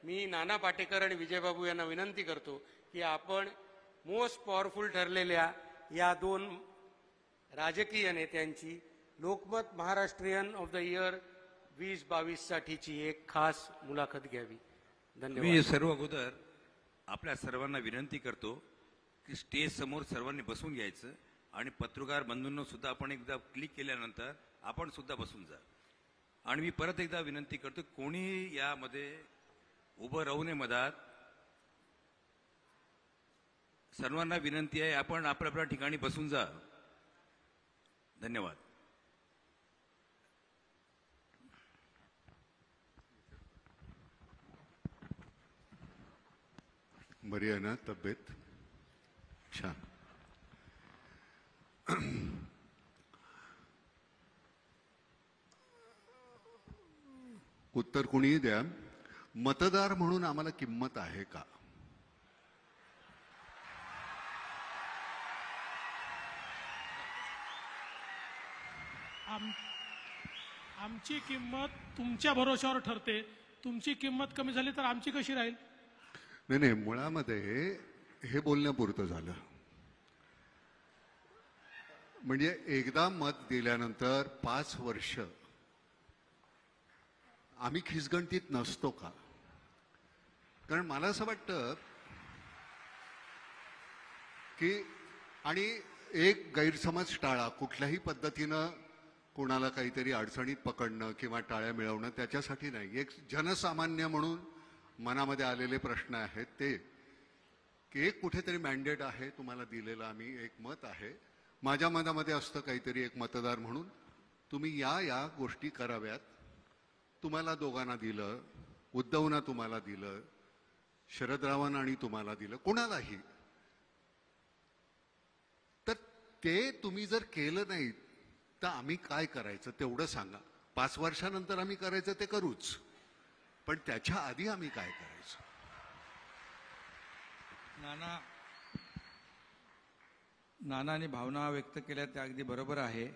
मी नाना पाटेकर आणि विजयबाबू यांना विनंती करतो की आपण मोस्ट पॉवरफुल ठरलेल्या या दोन राजकीय नेत्यांची Lokmat Maharashtrian of the year 2022 साठीची एक खास मुलाखत घ्यावी. धन्यवाद. मी सर्व अगोदर आपल्या सर्वांना विनंती करतो की स्टेज समोर सर्वांनी बसून घ्यायचं आणि पत्रकार बंधूंना सुद्धा आपण एकदा क्लिक केल्यानंतर आपण सुद्धा बसून जा. आणि मी परत एकदा विनंती करतो कोणी यामध्ये उभं राहू नये मधात. सर्वांना विनंती आहे आपण आपल्या ठिकाणी बसून जा. धन्यवाद. बरी आहे ना तब्येत? छान. उत्तर कुणीही द्या. मतदार म्हणून आम्हाला किंमत आहे का? आमची किंमत तुमच्या भरोशावर ठरते. तुमची किंमत कमी झाली तर आमची कशी राहील? नाही, मुळामध्ये हे बोलण्यापुरतं झालं. म्हणजे एकदा मत दिल्यानंतर 5 वर्ष आम्ही खिसगणतीत नसतो का? कारण मला असं वाटतं की आणि एक गैरसमज टाळा. कुठल्याही पद्धतीनं कोणाला काहीतरी अडचणीत पकडणं किंवा टाळ्या मिळवणं त्याच्यासाठी नाही. एक जनसामान्य म्हणून मनामध्ये आलेले प्रश्न आहेत ते की एक कुठेतरी मॅन्डेट आहे तुम्हाला दिलेलं, आम्ही एक मत आहे. माझ्या मनामध्ये असतं काहीतरी एक मतदार म्हणून तुम्ही या गोष्टी कराव्यात. तुम्हाला दोघांना दिलं, उद्धवना तुम्हाला दिलं, शरदरावांना आणि तुम्हाला दिलं, कोणालाही. तर ते तुम्ही जर केलं नाही तर आम्ही काय करायचं तेवढं सांगा. 5 वर्षानंतर आम्ही करायचं ते करूच, पण त्याच्या आधी आम्ही काय करायचं? नानाने भावना व्यक्त केल्या त्या अगदी बरोबर आहे.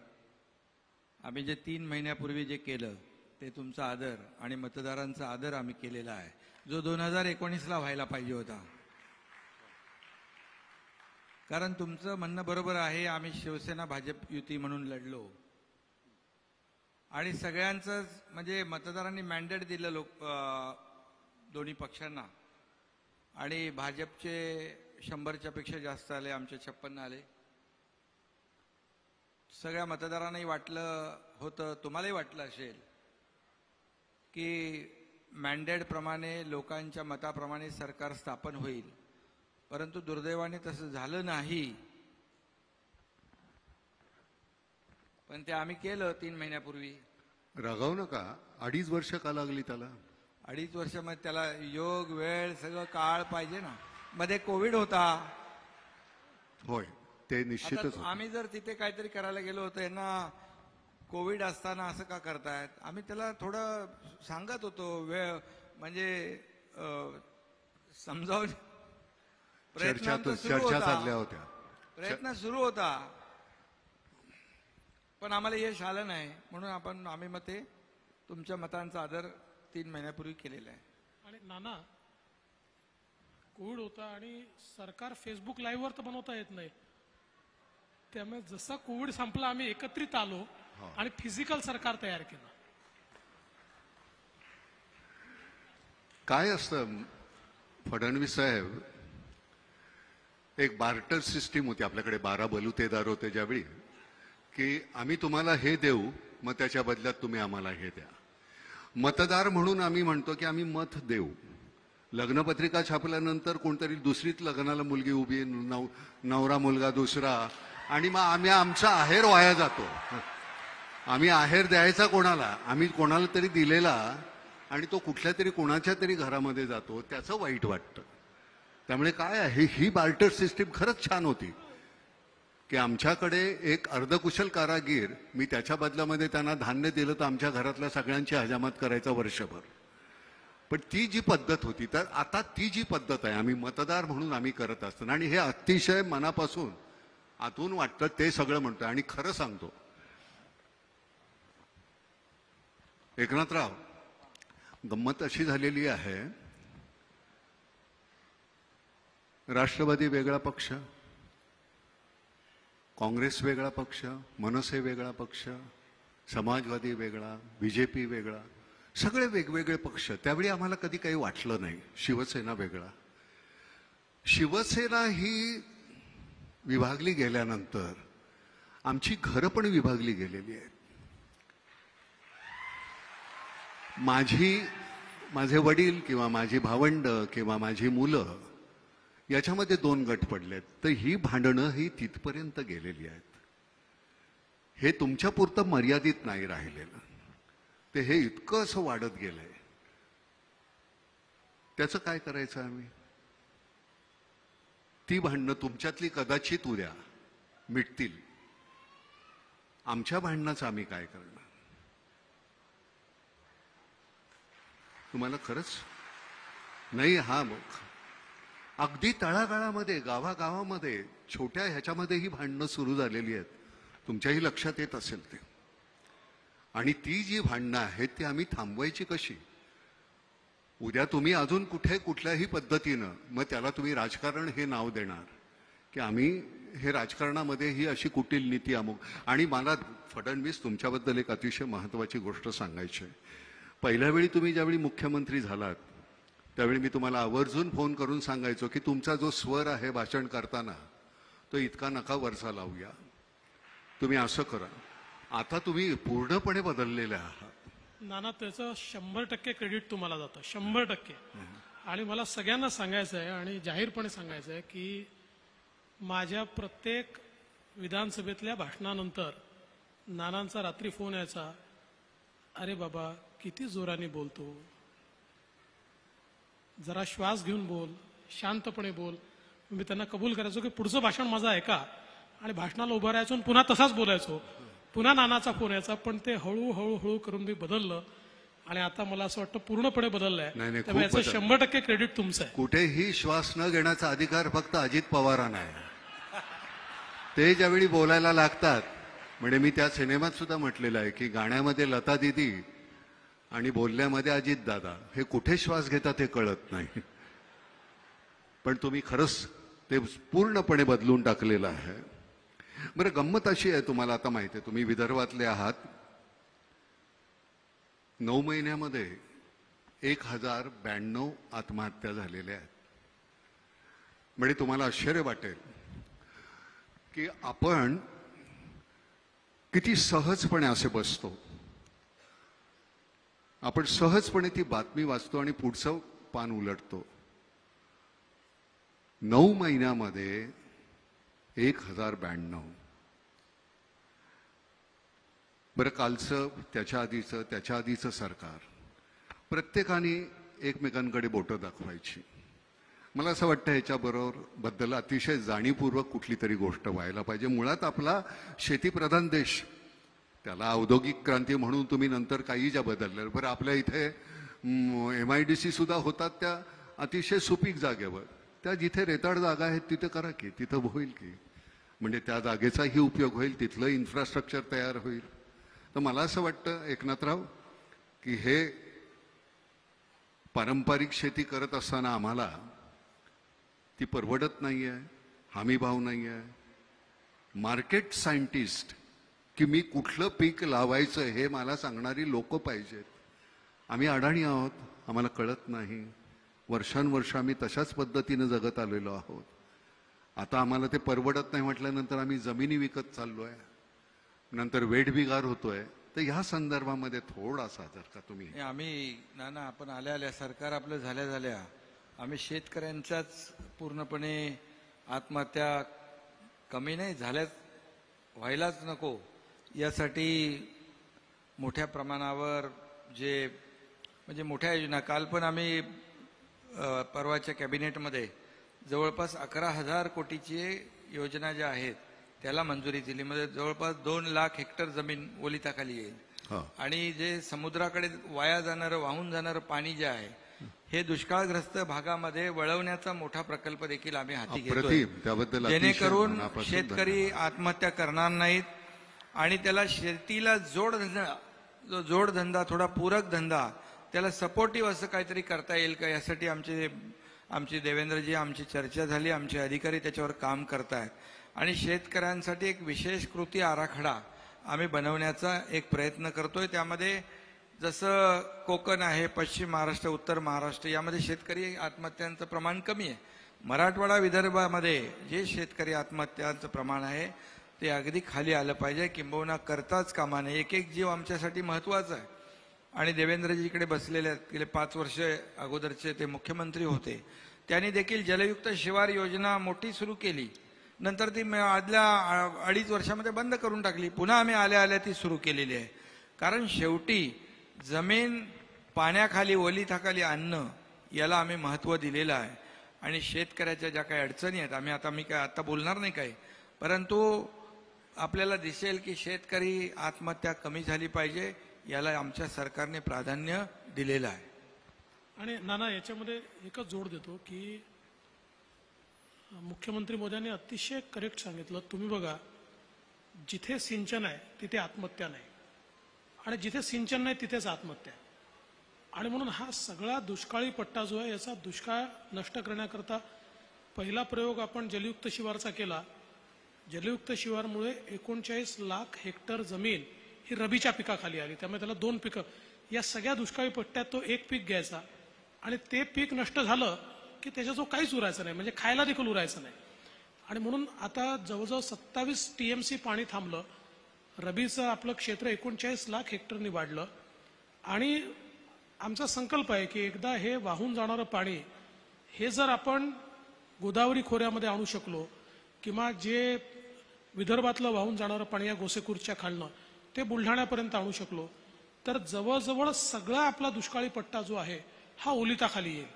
आम्ही जे 3 महिन्यापूर्वी जे केलं ते तुमचा आदर आणि मतदारांचा आदर आम्ही केलेला आहे, जो 2019ला व्हायला पाहिजे होता. कारण तुमचं म्हणणं बरोबर आहे. आम्ही शिवसेना भाजप युती म्हणून लढलो आणि सगळ्यांचं म्हणजे मतदारांनी मॅन्डेट दिलं दोन्ही पक्षांना. आणि भाजपचे 100च्या पेक्षा जास्त आले, आमचे 56 आले. सगळ्या मतदारांनाही वाटलं होतं, तुम्हालाही वाटलं असेल की मॅन्डेट प्रमाणे लोकांच्या मताप्रमाणे सरकार स्थापन होईल. परंतु दुर्दैवाने तसं झालं नाही. पण ते आम्ही केलं 3 महिन्यापूर्वी. रागावू नका. 2.5 वर्ष का लागली त्याला? 2.5 वर्ष मध्ये त्याला योग वेळ सगळं काळ पाहिजे ना. मध्ये कोविड होता. होय, ते निश्चितच. आम्ही जर तिथे काहीतरी करायला गेलो होतो, यांना कोविड असताना असं का करतायत, आम्ही त्याला थोडं सांगत होतो. वेळ म्हणजे समजावून चर्चा चालल्या होत्या. प्रयत्न सुरू होता, पण आम्हाला यश आलं नाही. म्हणून आम्ही मग ते तुमच्या मतांचा आदर 3 महिन्यापूर्वी केलेला आहे. आणि नाना, कोविड होता आणि सरकार फेसबुक लाईव्हवर तर बनवता येत नाही. त्यामुळे जसा कोविड संपला आम्ही एकत्रित आलो आणि फिजिकल सरकार तयार केलं. काय असतं फडणवीस साहेब, एक बार्टर सिस्टीम होती आपल्याकडे. 12 बलुतेदार होते ज्यावेळी, की आम्ही तुम्हाला हे देऊ, मग त्याच्या बदल्यात तुम्ही आम्हाला हे द्या. मतदार म्हणून आम्ही म्हणतो की आम्ही मत देऊ. लग्नपत्रिका छापल्यानंतर कोणतरी दुसरीच लग्नाला मुलगी उभी, नवरा मुलगा दुसरा, आणि मग आम्ही आमचा आहेर वाया जातो. आम्ही आहेर द्यायचा कोणाला? आम्ही कोणाला तरी दिलेला आणि तो कुठल्या तरी कोणाच्या तरी घरामध्ये जातो, त्याचं वाईट वाटतं. त्यामुळे काय आहे, ही बार्टर सिस्टीम खरंच छान होती की आमच्याकडे एक अर्धकुशल कारागीर, मी त्याच्या बदल्यामध्ये त्यांना धान्य दिलं तर आमच्या घरातल्या सगळ्यांची हजामत करायचा वर्षभर. पण ती जी पद्धत होती, तर आता ती जी पद्धत आहे आम्ही मतदार म्हणून आम्ही करत असताना, आणि हे अतिशय मनापासून आतून वाटतं ते सगळं म्हणतोय. आणि खरं सांगतो एकनाथराव, गंमत अशी झालेली आहे राष्ट्रवादी वेगळा पक्ष, काँग्रेस वेगळा पक्ष, मनसे वेगळा पक्ष, समाजवादी वेगळा, बीजेपी वेगळा, सगळे वेगवेगळे पक्ष. त्यावेळी आम्हाला कधी काही वाटलं नाही. शिवसेना वेगळा. शिवसेना ही विभागली गेल्यानंतर आमची घरं पण विभागली गेलेली आहेत. माझे वडील किंवा माझी भावंड किंवा माझी मुलं याच्यामध्ये 2 गट पडलेत. तर ही भांडणं ही तिथपर्यंत गेलेली आहेत. हे तुमच्यापुरतं मर्यादित नाही राहिलेलं, ते हे इतकं असं वाढत गेलंय. त्याचं काय करायचं आम्ही? ती भांडणं तुमच्यातली कदाचित उद्या मिटतील, आमच्या भांडणाचं आम्ही काय करणार? तुम्हाला खरंच नाही. हा मग अगदी तळागाळामध्ये, गावागावामध्ये, छोट्या ह्याच्यामध्ये ही भांडणं सुरू झालेली आहेत. तुमच्याही लक्षात येत असेल ते. आणि ती जी भांडणं आहेत ती आम्ही थांबवायची कशी? उद्या तुम्ही अजून कुठल्याही पद्धतीनं मग त्याला तुम्ही राजकारण हे नाव देणार की आम्ही हे राजकारणामध्ये ही अशी कुटील नीती अमुक. आणि मला फडणवीस तुमच्याबद्दल एक अतिशय महत्त्वाची गोष्ट सांगायची आहे. पहिल्या वेळी तुम्ही ज्यावेळी मुख्यमंत्री झालात त्यावेळी मी तुम्हाला आवर्जून फोन करून सांगायचो की तुमचा जो स्वर आहे भाषण करताना तो इतका नका वरचा लावूया, तुम्ही असं करा. आता तुम्ही पूर्णपणे बदललेले आहात. नाना, त्याचं 100% क्रेडिट तुम्हाला जातं, 100%. आणि मला सगळ्यांना सांगायचं आहे आणि जाहीरपणे सांगायचं आहे की माझ्या प्रत्येक विधानसभेतल्या भाषणानंतर नानांचा रात्री फोन यायचा, अरे बाबा किती जोराने बोलतो, जरा श्वास घेऊन बोल, शांतपणे बोल. मी त्यांना कबूल करायचो की पुढचं भाषण माझं ऐका आणि भाषणाला उभं राहायचो आणि पुन्हा तसाच बोलायचो. पुन्हा नानाचा फोन यायचा. पण ते हळूहळू करून मी बदललं आणि आता मला असं वाटतं पूर्णपणे बदललंय. नाही, त्यामुळे खूप याचं 100% क्रेडिट तुमचं आहे. कुठेही श्वास न घेण्याचा अधिकार फक्त अजित पवारांना आहे. ते ज्यावेळी बोलायला लागतात, म्हणजे मी त्या सिनेमात सुद्धा म्हटलेलं आहे की गाण्यामध्ये लता दीदी आणि बोलण्यामध्ये अजित दादा, हे कुठे श्वास घेतात हे कळत नाही. पण तुम्ही खरंच ते पूर्णपणे बदलून टाकलेलं आहे. बरं, गंमत अशी आहे, तुम्हाला आता माहिती आहे, तुम्ही विदर्भातले आहात. 9 महिन्यामध्ये 1092 आत्महत्या झालेल्या आहेत. म्हणजे तुम्हाला आश्चर्य वाटेल की आपण किती सहजपणे असे बसतो. आपण सहजपणे ती बातमी वाचतो आणि पुढचं पान उलटतो. 9 महिन्यामध्ये 1092. बरं, कालचं, त्याच्या आधीचं सरकार प्रत्येकाने एकमेकांकडे बोटं दाखवायची. मला असं वाटतं ह्याच्याबद्दल अतिशय जाणीवपूर्वक कुठली तरी गोष्ट व्हायला पाहिजे. मुळात आपला शेतीप्रधान देश, त्याला औद्योगिक क्रांती म्हणून तुम्ही नंतर काही ज्या बदलल्या. बरं, आपल्या इथे MIDC सुद्धा होतात त्या अतिशय सुपीक जागेवर. त्या जिथे रेताड जागा आहेत तिथे करा की, तिथं होईल की, म्हणजे त्या जागेचाही उपयोग होईल, तिथलं इन्फ्रास्ट्रक्चर तयार होईल. तर मला असं वाटतं एकनाथराव की हे पारंपरिक शेती करत असताना आम्हाला ती परवडत नाही आहे, हमीभाव नाही आहे. मार्केट सायंटिस्ट की मी कुठलं पीक लावायचं हे मला सांगणारी लोक पाहिजेत. आम्ही अडाणी आहोत, आम्हाला कळत नाही. वर्षानुवर्ष आम्ही तशाच पद्धतीनं जगत आलेलो आहोत. आता आम्हाला ते परवडत नाही म्हटल्यानंतर आम्ही जमिनी विकत चाललोय, नंतर वेठबिगार होतोय. तर ह्या संदर्भामध्ये थोडासा जर का तुम्ही आम्ही नाना, आपण आल्या सरकार आपलं झाल्या आम्ही शेतकऱ्यांचाच पूर्णपणे आत्महत्या कमी नाही झाल्याच, व्हायलाच नको यासाठी मोठ्या प्रमाणावर म्हणजे मोठ्या योजना, काल पण आम्ही परवाच्या कॅबिनेटमध्ये जवळपास 11,000 कोटीची योजना ज्या आहेत त्याला मंजुरी दिली. म्हणजे जवळपास 2 लाख हेक्टर जमीन ओलिताखाली येईल. आणि जे समुद्राकडे वाहून जाणारं पाणी जे आहे हे दुष्काळग्रस्त भागामध्ये वळवण्याचा मोठा प्रकल्प देखील आम्ही हाती घेतोय, जेणेकरून शेतकरी आत्महत्या करणार नाहीत आणि त्याला शेतीला जोडधंदा, थोडा पूरक धंदा, त्याला सपोर्टिव्ह असं काहीतरी करता येईल का, यासाठी आमचे आमची देवेंद्रजी आमची चर्चा झाली, आमचे अधिकारी त्याच्यावर काम करतायत आणि शेतकऱ्यांसाठी एक विशेष कृती आराखडा आम्ही बनवण्याचा एक प्रयत्न करतोय. त्यामध्ये जसं कोकण आहे, पश्चिम महाराष्ट्र, उत्तर महाराष्ट्र यामध्ये शेतकरी आत्महत्यांचं प्रमाण कमी आहे. मराठवाडा विदर्भामध्ये जे शेतकरी आत्महत्यांचं प्रमाण आहे ते अगदी खाली आलं पाहिजे, किंबहुना करताच कामा नये. एक एक जीव आमच्यासाठी महत्त्वाचा आहे. आणि देवेंद्रजी इकडे बसलेले आहेत, गेले 5 वर्ष अगोदरचे ते मुख्यमंत्री होते. त्यांनी देखील जलयुक्त शिवार योजना मोठी सुरू केली. नंतर ती आदल्या 2.5 वर्षामध्ये बंद करून टाकली. पुन्हा आम्ही आल्या आल्या ती सुरू केलेली आहे. कारण शेवटी जमीन पाण्याखाली ओलिताखाली आणणं याला आम्ही महत्त्व दिलेलं आहे. आणि शेतकऱ्याच्या ज्या काही अडचणी आहेत, मी काय आता बोलणार नाही काही, परंतु आपल्याला दिसेल की शेतकरी आत्महत्या कमी झाली पाहिजे, याला आमच्या सरकारने प्राधान्य दिलेलं आहे. आणि नाना याच्यामध्ये एकच जोड देतो की मुख्यमंत्री मोदयांनी अतिशय करेक्ट सांगितलं. तुम्ही बघा, जिथे सिंचन आहे तिथे आत्महत्या नाही, आणि जिथे सिंचन नाही तिथेच आत्महत्या आहे. आणि म्हणून हा सगळा दुष्काळी पट्टा जो आहे याचा दुष्काळ नष्ट करण्याकरता पहिला प्रयोग आपण जलयुक्त शिवारचा केला. जलयुक्त शिवारमुळे 39 लाख हेक्टर जमीन ही रबीच्या पिकाखाली आली. त्यामुळे त्याला 2 पिकं, या सगळ्या दुष्काळी पट्ट्यात तो 1 पीक घ्यायचा आणि ते पीक नष्ट झालं की त्याच्याजवळ काहीच उरायचं नाही, म्हणजे खायला देखील उरायचं नाही. आणि म्हणून आता जवळजवळ 27 TMC पाणी थांबलं. रबीचं आपलं क्षेत्र 39 लाख हेक्टरनी वाढलं. आणि आमचा संकल्प आहे की एकदा हे वाहून जाणारं पाणी हे जर आपण गोदावरी खोऱ्यामध्ये आणू शकलो, किंवा जे विदर्भातलं वाहून जाणारं पाणी या गोसेखुर्दच्या खालनं ते बुलढाण्यापर्यंत आणू शकलो, तर जवळजवळ सगळा आपला दुष्काळी पट्टा जो आहे हा ओलिताखाली येईल.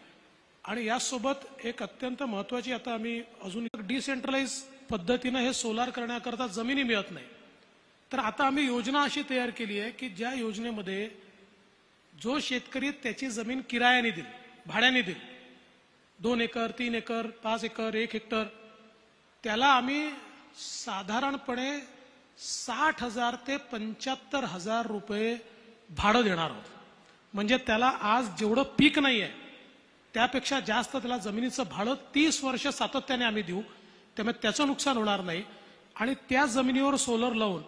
आणि यासोबत एक अत्यंत महत्त्वाची, आता आम्ही अजून डिसेंट्रलाइज पद्धतीनं हे सोलार करण्याकरता जमिनी मिळत नाही, तर आता आम्ही योजना अशी तयार केली आहे की ज्या योजनेमध्ये जो शेतकरी त्याची जमीन किरायाने देईल, भाड्याने देईल, 2 एकर, 3 एकर, 5 एकर, 1 हेक्टर, त्याला आम्ही साधारणपणे 60,000 ते 75,000 रुपये भाडं देणार आहोत. म्हणजे त्याला आज जेवढं पीक नाही आहे त्यापेक्षा जास्त त्याला जमिनीचं भाडं 30 वर्ष सातत्याने आम्ही देऊ. त्यामुळे त्याचं नुकसान होणार नाही. आणि त्या जमिनीवर सोलर लावून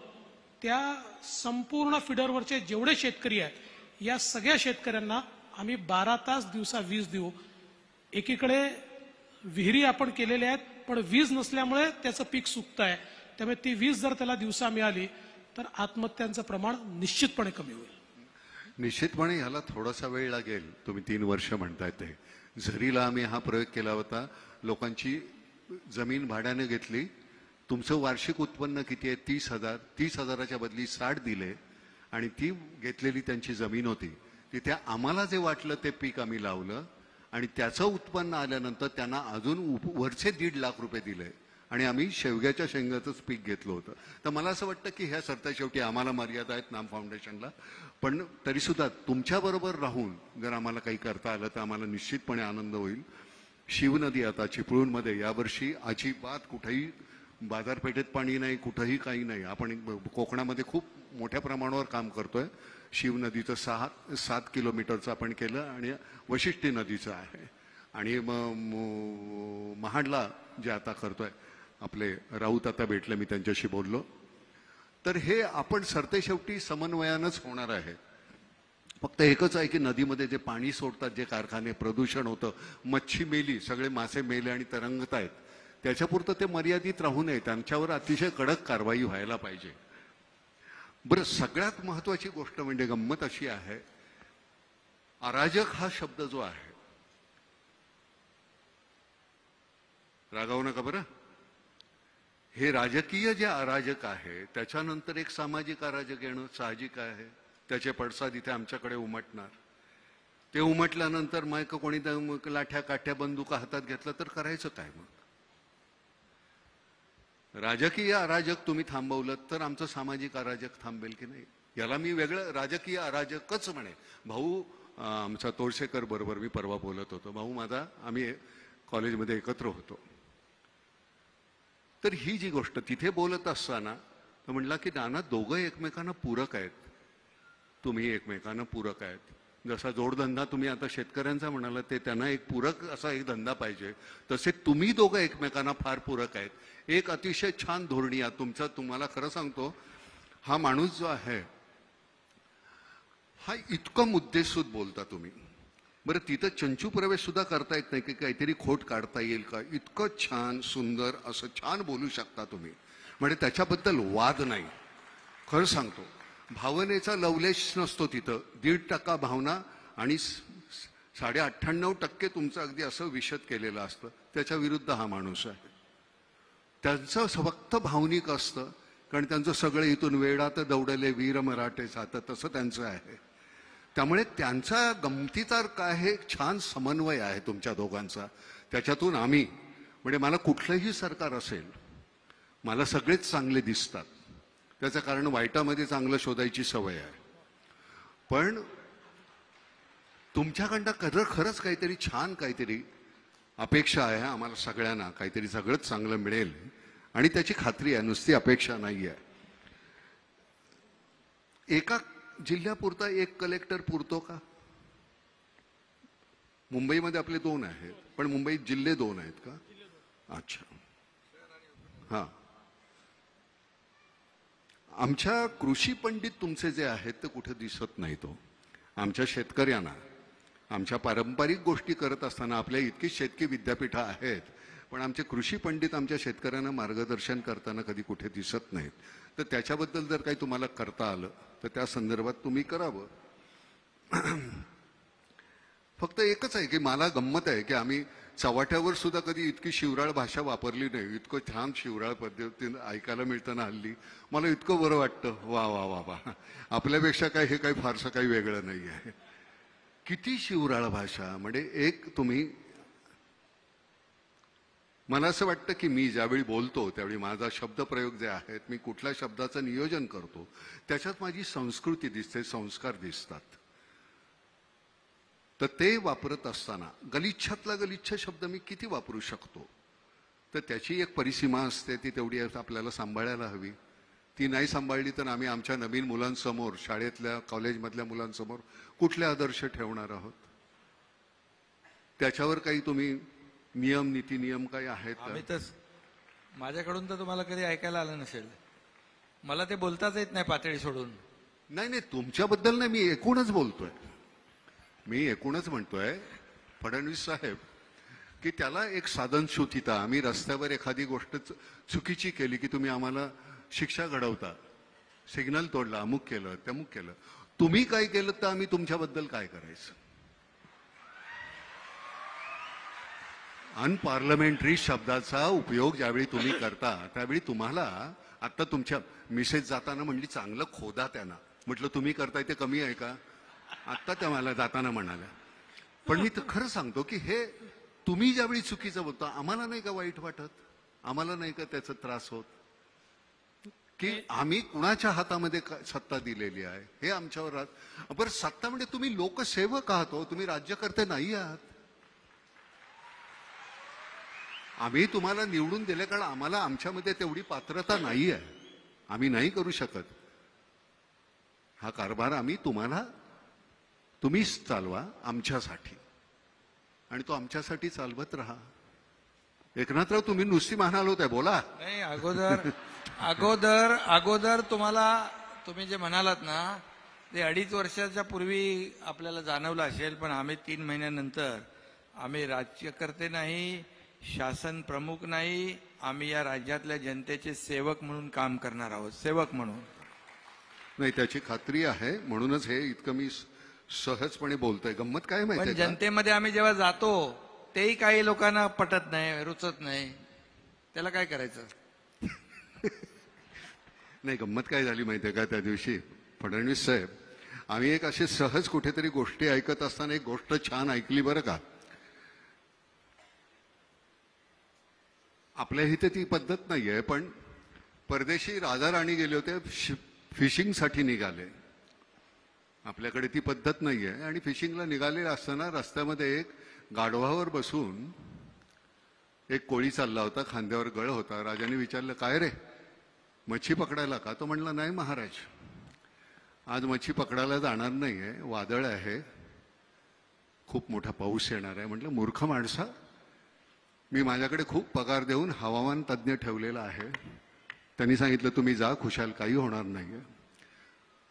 त्या संपूर्ण फिडरवरचे जेवढे शेतकरी आहेत या सगळ्या शेतकऱ्यांना आम्ही 12 तास दिवसा वीज देऊ. एकीकडे विहिरी आपण केलेल्या आहेत, पण वीज नसल्यामुळे त्याचं पीक सुकतं आहे. त्यामुळे ती वीज जर त्याला दिवसा मिळाली तर आत्महत्यांचं प्रमाण निश्चितपणे कमी होईल. निश्चितपणे ह्याला थोडासा वेळ लागेल. तुम्ही 3 वर्ष म्हणताय ते. झरीला आम्ही हा प्रयोग केला होता. लोकांची जमीन भाड्याने घेतली. तुमचं वार्षिक उत्पन्न किती आहे? 30,000. 30,000च्या बदली 60 दिले आणि ती घेतलेली त्यांची जमीन होती. तिथे आम्हाला जे वाटलं ते पीक आम्ही लावलं आणि त्याचं उत्पन्न आल्यानंतर त्यांना अजून वरचे 1.5 लाख रुपये दिले आणि आम्ही शेवग्याच्या शेंगाचंच पीक घेतलं होतं. तर मला असं वाटतं की ह्या सरता शेवटी आम्हाला मर्यादा आहेत नाम फाउंडेशनला, पण तरीसुद्धा तुमच्याबरोबर राहून जर आम्हाला काही करता आलं तर आम्हाला निश्चितपणे आनंद होईल. शिवनदी आता चिपळूणमध्ये यावर्षी अजिबात कुठेही बाजारपेठेत पाणी नाही, कुठंही काही नाही. आपण कोकणामध्ये खूप मोठ्या प्रमाणावर काम करतोय. शिव नदीचं 7 किलोमीटरचं आपण केलं आणि वशिष्ठी नदीचं आहे. आणि महाडला जे आता करतोय, आपले राऊत आता भेटले, मी त्यांच्याशी बोललो, तर हे आपण सरतेशेवटी समन्वयानंच होणार आहे. फक्त एकच आहे की नदीमध्ये जे पाणी सोडतात, जे कारखाने, प्रदूषण होतं, मच्छी मेली, सगळे मासे मेले आणि तरंगत आहेत, त्याच्यापुरतं ते मर्यादित राहू नये. त्यांच्यावर अतिशय कडक कारवाई व्हायला पाहिजे. बरं, सगळ्यात महत्वाची गोष्ट म्हणजे गंमत अशी आहे, अराजक हा शब्द जो आहे, रागावू नका बरं, हे राजकीय जे अराजक आहे त्याच्यानंतर एक सामाजिक अराजक येणं साहजिक आहे. त्याचे पडसाद इथे आमच्याकडे उमटणार. ते उमटल्यानंतर मग कोणी लाठ्या काठ्या बंदुका हातात घेतला तर करायचं काय? मग राजकीय अराजक तुम्ही थांबवलं तर आमचं सामाजिक अराजक थांबेल की नाही? याला मी वेगळं राजकीय अराजकच म्हणे. भाऊ आमचा तोरसेकर बरोबर मी परवा बोलत होतो, भाऊ माझा, आम्ही कॉलेजमध्ये एकत्र होतो. तर ही जी गोष्ट तिथे बोलत असताना तो म्हणला की नाना दोघं एकमेकांना पूरक आहेत, तुम्ही एकमेकांना पूरक आहेत. जसा जोडधंदा तुम्ही आता शेतकऱ्यांचा म्हणाला ते त्यांना एक पूरक असा एक धंदा पाहिजे, तसे तुम्ही दोघं एकमेकांना फार पूरक आहेत. एक अतिशय छान धोरणी आहे तुमचा. तुम्हाला खरं सांगतो, हा माणूस जो आहे हा इतकं मुद्देसूद बोलता तुम्ही. बरं, तिथं चंचू प्रवेश सुद्धा करता येत नाही की काहीतरी खोट काढता येईल का? इतकं छान सुंदर असं छान बोलू शकता तुम्ही, म्हणजे त्याच्याबद्दल वाद नाही. खरं सांगतो, भावनेचा लवलेश नसतो तिथं. 1.5% भावना आणि 98.5% तुमचं अगदी असं विशद केलेलं असतं. त्याच्या विरुद्ध हा माणूस आहे. त्यांचं फक्त भावनिक असतं, कारण त्यांचं सगळं इथून वेडात दौडले वीर मराठे जातं तसं त्यांचं आहे. त्यामुळे त्यांचा गमतीदार काय हे छान समन्वय आहे तुमच्या दोघांचा. त्याच्यातून आम्ही, म्हणजे मला कुठलंही सरकार असेल, मला सगळेच चांगले दिसतात. त्याचं कारण वाईटामध्ये चांगलं शोधायची सवय आहे. पण तुमच्याकडनं खरंच काहीतरी छान काहीतरी अपेक्षा आहे आम्हाला सगळ्यांना. काहीतरी सगळंच चांगलं मिळेल आणि त्याची खात्री आहे, नुसती अपेक्षा नाही आहे. एका जिल्ह्यापुरता एक कलेक्टर पुरतो का? मुंबईमध्ये आपले 2 आहेत, पण मुंबईत जिल्हे 2 आहेत का? अच्छा, हां. आमच्या कृषी पंडित तुमचे जे आहेत ते कुठे दिसत नाही. तो आमच्या शेतकऱ्यांना, आमच्या पारंपरिक गोष्टी करत असताना आपल्या इतकी शेतकी विद्यापीठं आहेत, पण आमचे कृषी पंडित आमच्या शेतकऱ्यांना मार्गदर्शन करताना कधी कुठे दिसत नाहीत. तर त्याच्याबद्दल जर काही तुम्हाला करता आलं तर त्या संदर्भात तुम्ही करावं. फक्त एकच आहे की मला गंमत आहे की आम्ही चव्हाट्यावर सुद्धा कधी इतकी शिवराळ भाषा वापरली नाही. इतकं छान शिवराळ पद्धतीनं ऐकायला मिळतं ना हल्ली, मला इतकं बरं वाटतं. वा वा वा वा, आपल्यापेक्षा काय हे काही फारसं काही वेगळं नाही आहे. किती शिवराळ भाषा. म्हणजे एक तुम्ही, मला असं वाटतं की मी ज्यावेळी बोलतो त्यावेळी माझा शब्दप्रयोग जे आहेत, मी कुठल्या शब्दाचं नियोजन करतो त्याच्यात माझी संस्कृती दिसते, संस्कार दिसतात. तर ते वापरत असताना गलिच्छातला गलिच्छ शब्द मी किती वापरू शकतो, तर त्याची एक परिसीमा असते. ती तेवढी आपल्याला सांभाळायला हवी. ती नाही सांभाळली तर आम्ही आमच्या नवीन मुलांसमोर, शाळेतल्या कॉलेजमधल्या मुलांसमोर कुठले आदर्श ठेवणार आहोत? त्याच्यावर काही तुम्ही नियम, नीती नियम काही आहेत आम्ही तर, माझ्याकडून तर तुम्हाला कधी ऐकायला आलं नसेल. मला ते बोलताच येत नाही पातळी सोडून. नाही नाही, तुमच्याबद्दल नाही, मी एकूणच बोलतोय. मी एकूणच म्हणतोय फडणवीस साहेब की त्याला एक साधनशुद्धता. आम्ही रस्त्यावर एखादी गोष्ट चुकीची केली की तुम्ही आम्हाला शिक्षा घडवता, सिग्नल तोडला, अमुक केलं, तमुक केलं. तुम्ही काय केलं तर आम्ही तुमच्याबद्दल काय करायचं? अनपार्लमेंटरी शब्दाचा उपयोग ज्यावेळी तुम्ही करता त्यावेळी तुम्हाला, आता तुमच्या मिसेस जाताना म्हणली चांगलं खोदा त्यांना, म्हटलं तुम्ही करताय ते कमी आहे का? आत्ता त्या मला जाताना म्हणाल्या. पण मी तर खरं सांगतो की हे तुम्ही ज्यावेळी चुकीचं बोलता आम्हाला नाही का वाईट वाटत? आम्हाला नाही का त्याचा त्रास होत की आम्ही कुणाच्या हातामध्ये सत्ता दिलेली आहे हे आमच्यावर राहत? बरं, सत्ता म्हणजे तुम्ही लोकसेवक आहात हो, तुम्ही राज्यकर्ते नाही आहात. आम्ही तुम्हाला निवडून दिले कारण आम्हाला आमच्यामध्ये तेवढी पात्रता नाही आहे, आम्ही नाही करू शकत. हा कारभार आम्ही तुम्हीच चालवा आमच्यासाठी, आणि तो आमच्यासाठी चालवत राहा. एकनाथराव, तुम्ही नुसती म्हणाल होत्या, बोला. नाही, अगोदर तुम्ही जे म्हणालात ना ते 2.5 वर्षाच्या पूर्वी आपल्याला जाणवलं असेल, पण आम्ही 3 महिन्यानंतर, आम्ही राज्यकर्ते नाही, शासन प्रमुख नाही, आम्ही या राज्यातल्या जनतेचे सेवक म्हणून काम करणार आहोत. सेवक म्हणून नाही, त्याची खात्री आहे. म्हणूनच हे इतकं मी सहजपणे बोलतोय. गंमत काय पण माहितीये का? जनतेमध्ये आम्ही जेव्हा जातो तेही काही लोकांना पटत नाही, रुचत नाही. त्याला काय करायचं? नाही, गंमत काय झाली माहितीये का? त्या दिवशी फडणवीस साहेब, आम्ही एक असे सहज कुठेतरी गोष्टी ऐकत असताना एक गोष्ट छान ऐकली बरं का. आपल्या इथे ती पद्धत नाहीये, पण परदेशी राजा राणी गेले होते, फिशिंगसाठी निघाले. आपल्याकडे ती पद्धत नाहीये. आणि फिशिंगला निघाले असताना रस्त्यामध्ये एक गाढवावर बसून एक कोळी चालला होता, खांद्यावर गळ होता. राजाने विचारलं, काय रे, मच्छी पकडायला का? तो म्हणला, नाही महाराज, आज मच्छी पकडायला जाणार नाहीये, वादळ आहे, खूप मोठा पाऊस येणार आहे. म्हटलं मूर्ख माणसा, मी माझ्याकडे खूप पगार देऊन हवामान तज्ज्ञ ठेवलेला आहे. त्यांनी सांगितलं तुम्ही जा खुशाल, काही होणार नाही.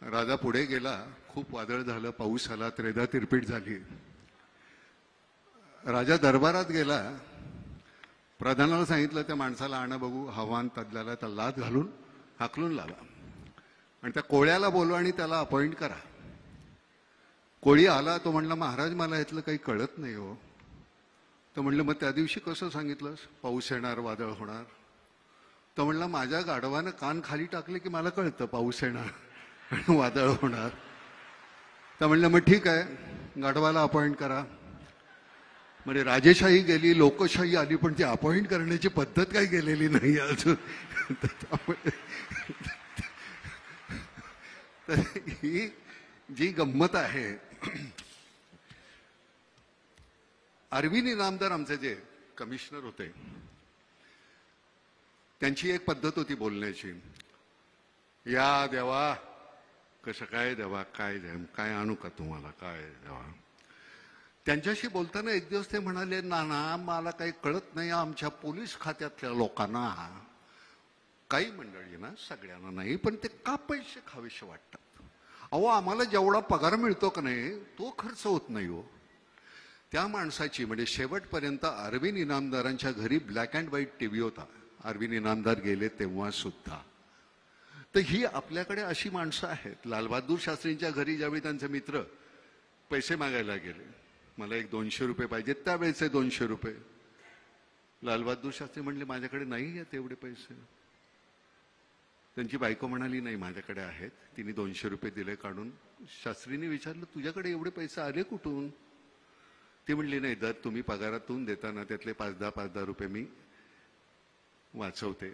राजा पुढे गेला, खूप वादळ झालं, पाऊस आला, त्रेधा तिरपीट झाली. राजा दरबारात गेला, प्रधानाला सांगितलं त्या माणसाला आणा बघू, हवामान तज्ज्ञाला त्या लाथ घालून हाकलून लावा आणि त्या कोळ्याला बोलवा आणि त्याला अपॉइंट करा. कोळी आला, तो म्हणला महाराज मला यातलं काही कळत नाही हो. तर म्हणलं मग त्या दिवशी कसं सांगितलंस पाऊस येणार वादळ होणार? तर म्हणला माझ्या गाढवानं कान खाली टाकले की मला कळतं पाऊस येणार आणि वादळ होणार. तर म्हणलं मग ठीक आहे, गाढवाला अपॉइंट करा. म्हणजे राजेशाही गेली, लोकशाही आली, पण ती अपॉइंट करण्याची पद्धत काही गेलेली नाही अजून. तर ही जी गंमत आहे, अरविंद इनामदार आमचे जे कमिशनर होते, त्यांची एक पद्धत होती बोलण्याची. या देवा, कसं काय देवा, काय काय आणू का तुम्हाला, काय देवा. त्यांच्याशी बोलताना एक दिवस ते म्हणाले, ना मला काही कळत नाही, आमच्या पोलीस खात्यातल्या लोकांना, काही मंडळी ना, सगळ्यांना नाही, पण ते का पैसे खावेसे वाटतात. अहो आम्हाला जेवढा पगार मिळतो का नाही तो खर्च होत नाही हो. त्या माणसाची म्हणजे शेवटपर्यंत अरविंद इनामदारांच्या घरी ब्लॅक अँड व्हाईट टीव्ही होता. अरविंद इनामदार गेले तेव्हा सुद्धा. तर ही आपल्याकडे अशी माणसं आहेत. लालबहादूर शास्त्रींच्या घरी ज्यावेळी त्यांचे मित्र पैसे मागायला गेले, मला एक 200 रुपये पाहिजे, त्यावेळेचे 200 रुपये, लालबहादूर शास्त्री म्हणले माझ्याकडे नाही आहेत एवढे पैसे. त्यांची बायको म्हणाली नाही माझ्याकडे आहेत. तिने 200 रुपये दिले काढून. शास्त्रीने विचारलं तुझ्याकडे एवढे पैसे आले कुठून? ती म्हणली नाही, दर तुम्ही पगारातून देताना त्यातले 5-10 रुपये मी वाचवते.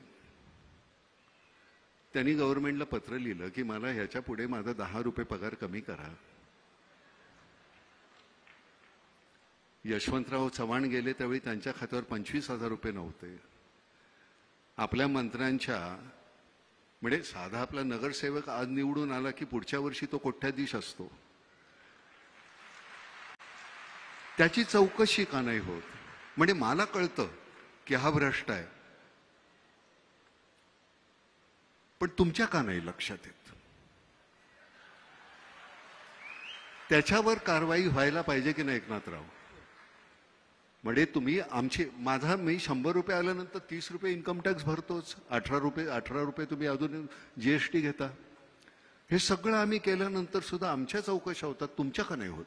त्यांनी गव्हर्नमेंटला पत्र लिहिलं की मला ह्याच्या पुढे माझा 10 रुपये पगार कमी करा. यशवंतराव चव्हाण गेले त्यावेळी त्यांच्या खात्यावर 25,000 रुपये नव्हते. आपल्या मंत्र्यांच्या म्हणजे साधा आपला नगरसेवक आज निवडून आला की पुढच्या वर्षी तो कोट्याधीश असतो. त्याची चौकशी का नाही होत? म्हणजे मला कळतं की हा भ्रष्ट आहे, पण तुमच्या का नाही लक्षात येत? त्याच्यावर कारवाई व्हायला पाहिजे की नाही एकनाथराव? म्हणजे तुम्ही आमची मी 100 रुपये आल्यानंतर 30 रुपये इन्कम टॅक्स भरतोच, 18 रुपये तुम्ही अजून जीएसटी घेता. हे सगळं आम्ही केल्यानंतर सुद्धा आमच्या चौकशा होतात, तुमच्या का नाही होत?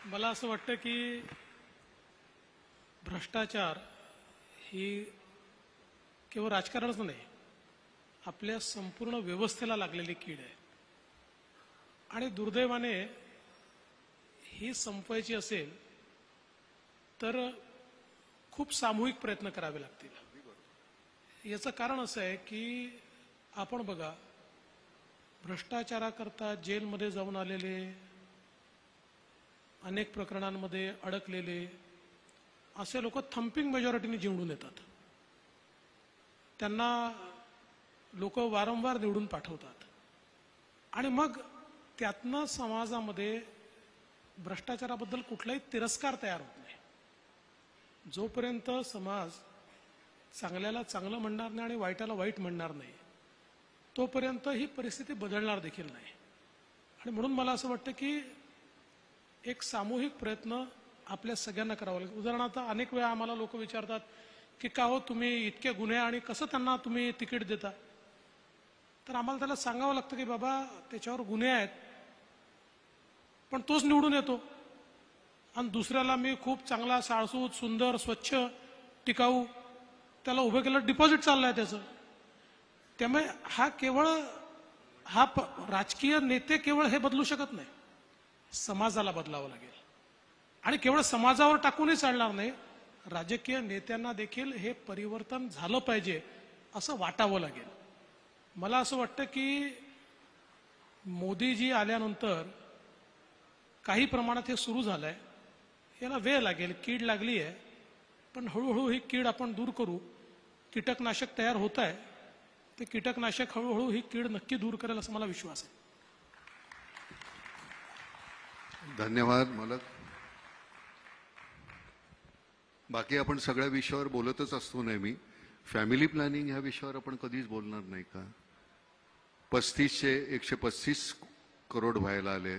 मला असं वाटतं की भ्रष्टाचार ही केवळ राजकारणच नाही, आपल्या संपूर्ण व्यवस्थेला लागलेली कीड आहे. आणि दुर्दैवाने ही संपवायची असेल तर खूप सामूहिक प्रयत्न करावे लागतील. याचं कारण असं आहे की आपण बघा, भ्रष्टाचाराकरता जेलमध्ये जाऊन आलेले, अनेक प्रकरणांमध्ये अडकलेले असे लोक थंपिंग मेजॉरिटीने निवडून येतात. त्यांना लोक वारंवार निवडून पाठवतात आणि मग त्यातनं समाजामध्ये भ्रष्टाचाराबद्दल कुठलाही तिरस्कार तयार होत नाही. जोपर्यंत समाज चांगल्याला चांगलं म्हणणार नाही आणि वाईटाला वाईट म्हणणार नाही, तोपर्यंत ही परिस्थिती बदलणार देखील नाही. आणि म्हणून मला असं वाटतं की एक सामूहिक प्रयत्न आपल्या सगळ्यांना करावा लागेल. उदाहरणार्थ अनेक वेळा आम्हाला लोक विचारतात की का हो तुम्ही इतके गुन्हे आणि कसं त्यांना तुम्ही तिकीट देता? तर आम्हाला त्याला सांगावं लागतं की बाबा त्याच्यावर गुन्हे आहेत, पण तोच निवडून येतो आणि दुसऱ्याला मी खूप चांगला, साळसूत, सुंदर, स्वच्छ, टिकाऊ त्याला उभं केलं, डिपॉझिट चाललंय त्याचं. त्यामुळे राजकीय नेते केवळ हे बदलू शकत नाही, समाजाला बदलावं लागेल. आणि केवळ समाजावर टाकूनही चालणार नाही, राजकीय नेत्यांना देखील हे परिवर्तन झालं पाहिजे असं वाटावं लागेल. मला असं वाटतं की मोदीजी आल्यानंतर काही प्रमाणात हे सुरू झालंय, याला वेळ लागेल, कीड लागली आहे, पण हळूहळू ही कीड आपण दूर करू. कीटकनाशक तयार होत आहे, ते कीटकनाशक हळूहळू ही कीड नक्की दूर करेल असं मला विश्वास आहे. धन्यवाद मालक. बाकी आपण सगळ्या विषयावर बोलतच असतो नेहमी. फॅमिली प्लॅनिंग ह्या विषयावर आपण कधीच बोलणार नाही का? 135 करोड व्हायला आले,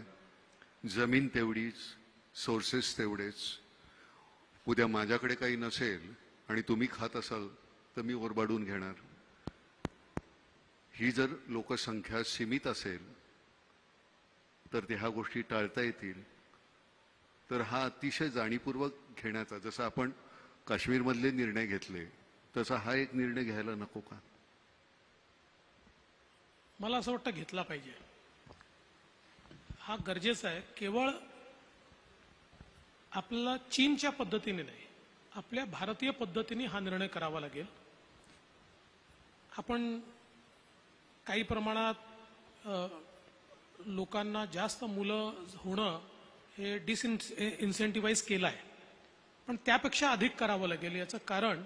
जमीन तेवढीच, सोर्सेस तेवढेच. उद्या माझ्याकडे काही नसेल आणि तुम्ही खात असाल तर मी ओरबाडून घेणार. ही जर लोकसंख्या सीमित असेल तर ते ह्या गोष्टी टाळता येतील. तर हा अतिशय जाणीवपूर्वक घेण्याचा, जसं आपण काश्मीरमधले निर्णय घेतले तसा हा एक निर्णय घ्यायला नको का? मला असं वाटतं घेतला पाहिजे. हा गरजेचा आहे. केवळ आपल्याला चीनच्या पद्धतीने नाही, आपल्या भारतीय पद्धतीने हा निर्णय करावा लागेल. आपण काही प्रमाणात लोकांना जास्त मुलं होणं हे इन्सेंटिव्हाइज केलं आहे, पण त्यापेक्षा अधिक करावं लागेल. याचं कारण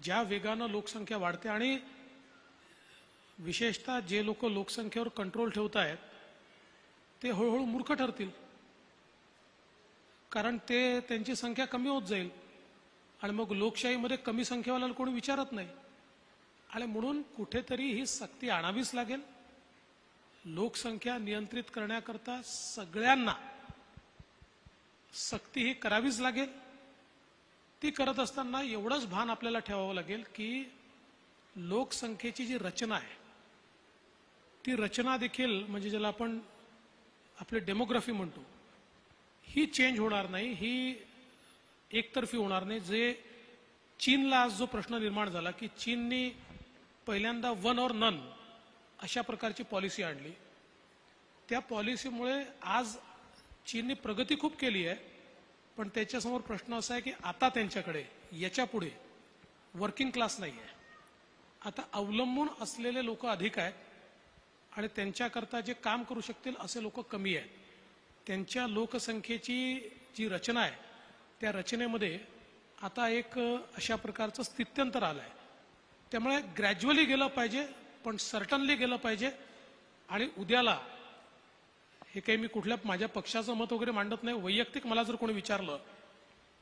ज्या वेगानं लोकसंख्या वाढते आणि विशेषतः जे लोक लोकसंख्येवर कंट्रोल ठेवत आहेत ते हळूहळू मूर्ख ठरतील, कारण ते त्यांची संख्या कमी होत जाईल आणि मग लोकशाहीमध्ये कमी संख्येवाल्याला कोणी विचारत नाही. आणि म्हणून कुठेतरी ही सक्ती आणावीच लागेल. लोकसंख्या नियंत्रित करण्याकरता सगळ्यांना सक्ती ही करावीच लागेल. ती करत असताना एवढंच भान आपल्याला ठेवावं लागेल की लोकसंख्येची जी रचना आहे ती रचना देखील, म्हणजे ज्याला आपण आपली डेमोग्राफी म्हणतो, ही चेंज होणार नाही, ही एकतर्फी होणार नाही. जे चीनला आज जो प्रश्न निर्माण झाला की चीननी पहिल्यांदा वन और नन अशा प्रकारची पॉलिसी आणली, त्या पॉलिसीमुळे आज चीनने प्रगती खूप केली आहे, पण त्याच्यासमोर प्रश्न असा आहे की आता त्यांच्याकडे याच्या पुढे वर्किंग क्लास नाही आहे. आता अवलंबून असलेले लोक अधिक आहेत आणि त्यांच्याकरता जे काम करू शकतील असे लोक कमी आहेत. त्यांच्या लोकसंख्येची जी रचना आहे त्या रचनेमध्ये आता एक अशा प्रकारचं स्थित्यंतर आलं आहे. त्यामुळे ग्रॅज्युअली गेलं पाहिजे, पण सर्टनली गेलं पाहिजे. आणि उद्याला हे काही मी कुठल्या माझ्या पक्षाचं मत वगैरे मांडत नाही, वैयक्तिक मला जर कोणी विचारलं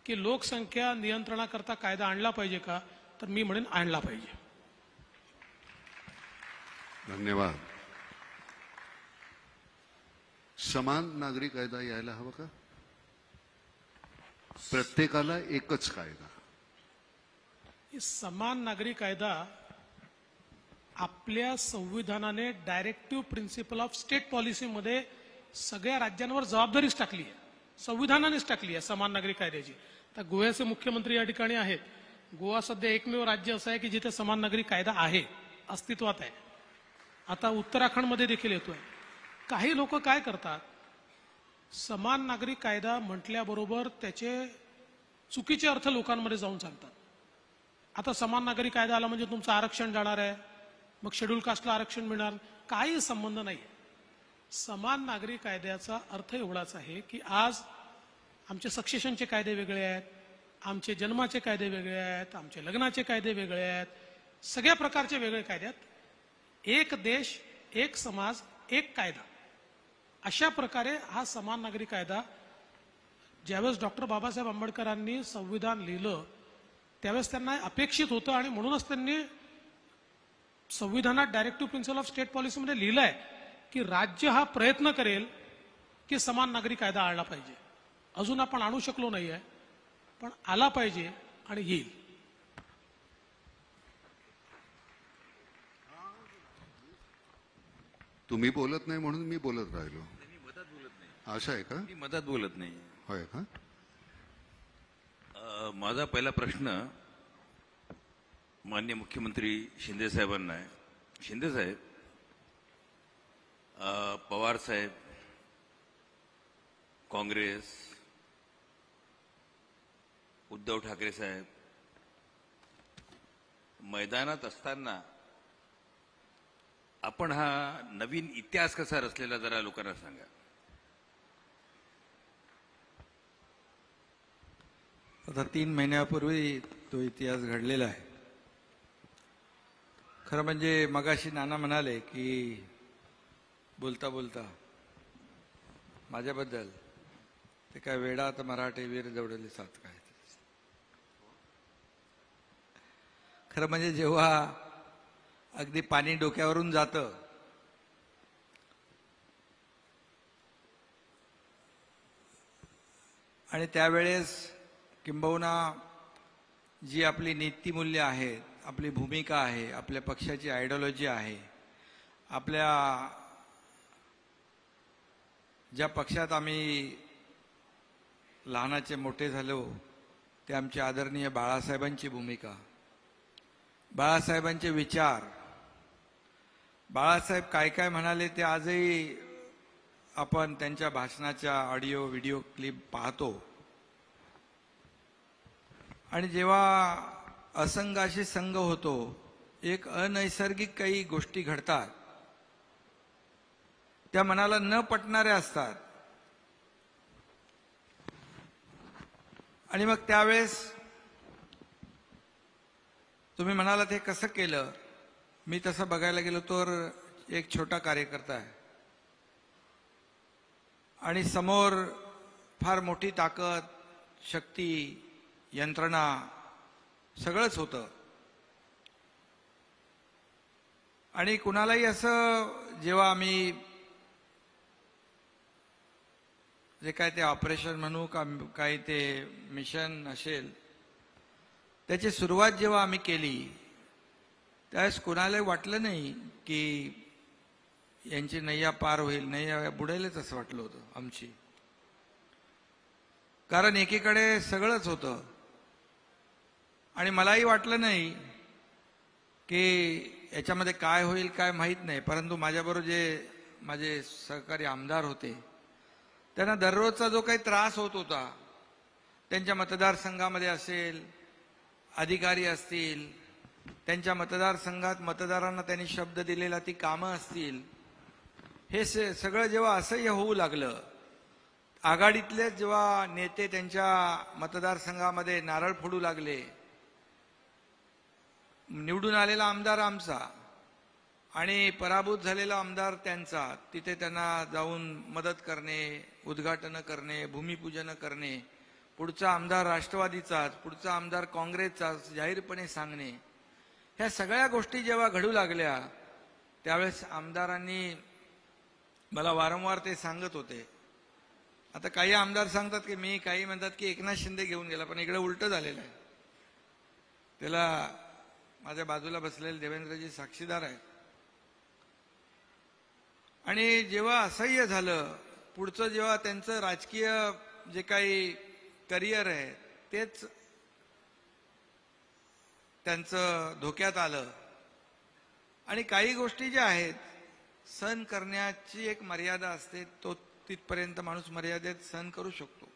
की लोकसंख्या नियंत्रणाकरता कायदा आणला पाहिजे का, तर मी म्हणेन आणला पाहिजे. धन्यवाद. समान नागरी कायदा यायला हवा का? प्रत्येकाला एकच कायदा. समान नागरी कायदा आपल्या संविधानाने डायरेक्टिव्ह प्रिन्सिपल ऑफ स्टेट पॉलिसीमध्ये सगळ्या राज्यांवर जबाबदारीच टाकली आहे, संविधानानेच टाकली आहे समान नागरी कायद्याची. तर गोव्याचे मुख्यमंत्री या ठिकाणी आहेत. गोवा सध्या एकमेव राज्य असं आहे की जिथे समान नागरी कायदा आहे, अस्तित्वात आहे. आता उत्तराखंडमध्ये देखील येतोय. काही लोक काय करतात, समान नागरी कायदा म्हटल्याबरोबर त्याचे चुकीचे अर्थ लोकांमध्ये जाऊन सांगतात. आता समान नागरी कायदा आला म्हणजे तुमचं आरक्षण जाणार आहे, मग शेड्यूल कास्टला आरक्षण मिळणार, काही संबंध नाही. समान नागरी कायद्याचा अर्थ एवढाच आहे की आज आमचे सक्सेशनचे कायदे वेगळे आहेत, आमचे जन्माचे कायदे वेगळे आहेत, आमचे लग्नाचे कायदे वेगळे आहेत, सगळ्या प्रकारचे वेगळे कायदे आहेत. एक देश, एक समाज, एक कायदा, अशा प्रकारे हा समान नागरी कायदा ज्यावेळेस डॉक्टर बाबासाहेब आंबेडकरांनी संविधान लिहिलं त्यावेळेस त्यांना अपेक्षित होतं आणि म्हणूनच त्यांनी संविधानात डायरेक्टिव्ह प्रिन्सिपल ऑफ स्टेट पॉलिसीमध्ये लिहिलंय की राज्य हा प्रयत्न करेल की समान नागरी कायदा आणला पाहिजे. अजून आपण आणू शकलो नाहीये, पण आला पाहिजे आणि येईल. तुम्ही बोलत नाही म्हणून मी बोलत राहिलो. असं आहे का? मी मधात बोलत नाही. होय का? माझा पहिला प्रश्न माननीय मुख्यमंत्री शिंदे साहेबांना आहे. शिंदे साहेब, पवार साहेब, काँग्रेस, उद्धव ठाकरे साहेब मैदानात असताना आपण हा नवीन इतिहास कसा रचलेला जरा लोकांना सांगा. आता 3 महिन्यापूर्वी तो इतिहास घडलेला आहे. खरं म्हणजे मगाशी नाना म्हणाले की बोलता बोलता माझ्याबद्दल ते काय वेडात मराठे वीर दौडले सात काय. खरं म्हणजे जेव्हा अगदी पाणी डोक्यावरून जातं आणि त्यावेळेस किंबहुना जी आपली नीतिमूल्य आहेत, आपली भूमिका आहे, आपल्या पक्षाची आयडिओलॉजी आहे, आपल्या ज्या पक्षात आम्ही लहानाचे मोठे झालो ते आमचे आदरणीय बाळासाहेबांची भूमिका, बाळासाहेबांचे विचार, बाळासाहेब काय काय म्हणाले ते आजही आपण त्यांच्या भाषणाच्या ऑडिओ व्हिडिओ क्लिप पाहतो. आणि जेव्हा असंगाशी संग होतो, एक अनैसर्गिक काही गोष्टी घडतात, त्या मनाला न पटणाऱ्या असतात. आणि मग त्यावेळेस तुम्ही म्हणालात हे कसं केलं. मी तसं बघायला गेलो तर एक छोटा कार्यकर्ता आहे आणि समोर फार मोठी ताकद, शक्ती, यंत्रणा सगळंच होतं. आणि कुणालाही असं जेव्हा आम्ही जे काय ते ऑपरेशन म्हणू का काही ते मिशन असेल त्याची सुरुवात जेव्हा आम्ही केली त्यावेळेस कुणालाही वाटलं नाही की यांची नैया पार होईल, नैया बुडेलच असं वाटलं होतं आमची. कारण एकीकडे सगळंच होतं आणि मलाही वाटलं नाही की याच्यामध्ये काय होईल काय माहीत नाही. परंतु माझ्याबरोबर जे माझे सहकारी आमदार होते त्यांना दररोजचा जो काही त्रास होत होता, त्यांच्या मतदारसंघामध्ये असेल, अधिकारी असतील, त्यांच्या मतदारसंघात मतदारांना त्यांनी शब्द दिलेला ती कामं असतील, हे सगळं जेव्हा असह्य होऊ लागलं, आघाडीतले जेव्हा नेते त्यांच्या मतदारसंघामध्ये नारळ फोडू लागले, निवडून आलेला आमदार आमचा आणि पराभूत झालेला आमदार त्यांचा, तिथे त्यांना जाऊन मदत करणे, उद्घाटन करणे, भूमिपूजन करणे, पुढचा आमदार राष्ट्रवादीचाच, पुढचा आमदार काँग्रेसचाच जाहीरपणे सांगणे, ह्या सगळ्या गोष्टी जेव्हा घडू लागल्या त्यावेळेस आमदारांनी मला वारंवार ते सांगत होते. आता काही आमदार सांगतात की मी, काही म्हणतात की एकनाथ शिंदे घेऊन गेला, पण इकडे उलट झालेलं आहे. त्याला माझ्या बाजूला बसलेले देवेंद्रजी साक्षीदार आहेत. आणि जेव्हा असह्य झालं, पुढचं जेव्हा त्यांचं राजकीय जे काही करिअर आहे तेच त्यांचं धोक्यात आलं. आणि काही गोष्टी ज्या आहेत सहन करण्याची एक मर्यादा असते, तो तिथपर्यंत माणूस मर्यादेत सहन करू शकतो.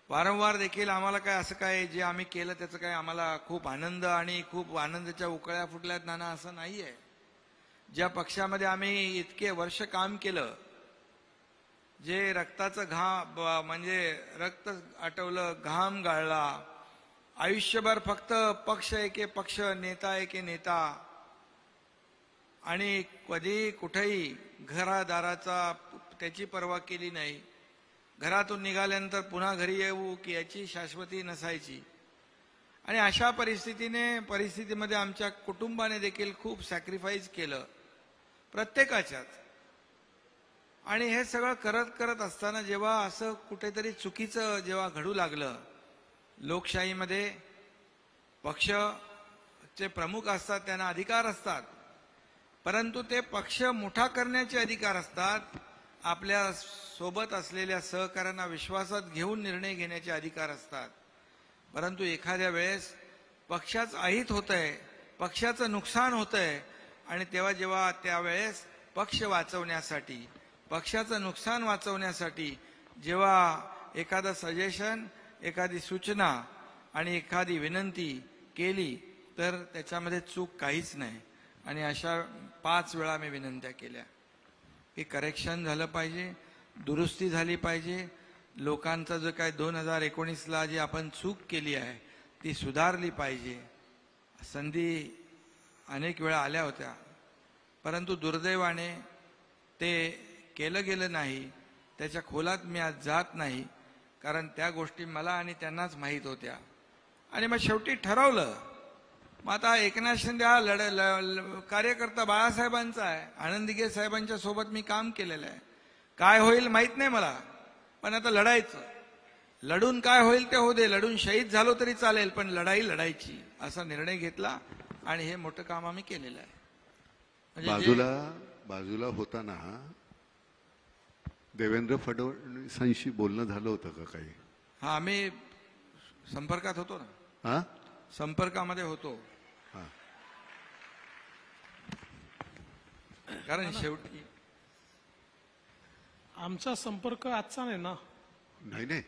वारंवार देखील आम्हाला काय असं काय जे आम्ही केलं त्याचं काय आम्हाला खूप आनंद आणि खूप आनंदाच्या उकळ्या फुटल्यात नाना असं नाही आहे. ज्या पक्षामध्ये आम्ही इतके वर्ष काम केलं, जे रक्ताचं म्हणजे रक्त आटवलं, घाम गाळला, आयुष्यभर फक्त पक्ष एके पक्ष, नेता एके नेता, आणि कधी कुठेही घरादाराचा त्याची पर्वा केली नाही. घरातून निघाल्यानंतर पुन्हा घरी येऊ की याची शाश्वती नसायची. आणि अशा परिस्थितीमध्ये आमच्या कुटुंबाने देखील खूप सॅक्रिफाईस केलं प्रत्येकाच्याच. आणि हे सगळं करत असताना जेव्हा असं कुठेतरी चुकीचं जेव्हा घडू लागलं, लोकशाहीमध्ये पक्षचे प्रमुख असतात, त्यांना अधिकार असतात, परंतु ते पक्ष मोठा करण्याचे अधिकार असतात. आपल्या सोबत असलेल्या सहकाऱ्यांना विश्वासात घेऊन निर्णय घेण्याचे अधिकार असतात. परंतु एखाद्या वेळेस पक्षाचं अहित होतंय, पक्षाचं नुकसान होतंय, आणि जेव्हा त्यावेळेस पक्ष वाचवण्यासाठी, पक्षाचं नुकसान वाचवण्यासाठी जेव्हा एखादं सजेशन, एखादी सूचना आणि एखादी विनंती केली तर त्याच्यामध्ये चूक काहीच नाही. आणि अशा 5 वेळा मी विनंत्या केल्या की करेक्शन झालं पाहिजे, दुरुस्ती झाली पाहिजे, लोकांचा जो काय 2019ला जी आपण चूक केली आहे ती सुधारली पाहिजे. संधी अनेक वेळा आल्या होत्या, परंतु दुर्दैवाने ते केलं गेलं नाही. त्याच्या खोलात मी आज जात नाही, कारण त्या गोष्टी मला आणि त्यांनाच माहीत होत्या. आणि मग शेवटी ठरवलं, मग आता एकनाथ शिंदे हा कार्यकर्ता बाळासाहेबांचा आहे, आनंद दिघे साहेबांच्या सोबत मी काम केलेलं आहे. काय होईल माहित नाही मला, पण आता लढायचं. लढून काय होईल ते होऊ दे, लढून शहीद झालो तरी चालेल, पण लढाई लढायची असा निर्णय घेतला आणि हे मोठं काम आम्ही केलेलं आहे. म्हणजे बाजूला होताना देवेंद्र फडणवीसांशी बोलणं झालं होतं का काही? हा, आम्ही संपर्कात होतो ना. हा, संपर्कामध्ये होतो. हा. कारण शेवटी आमचा संपर्क आजचा नाही ना. नाही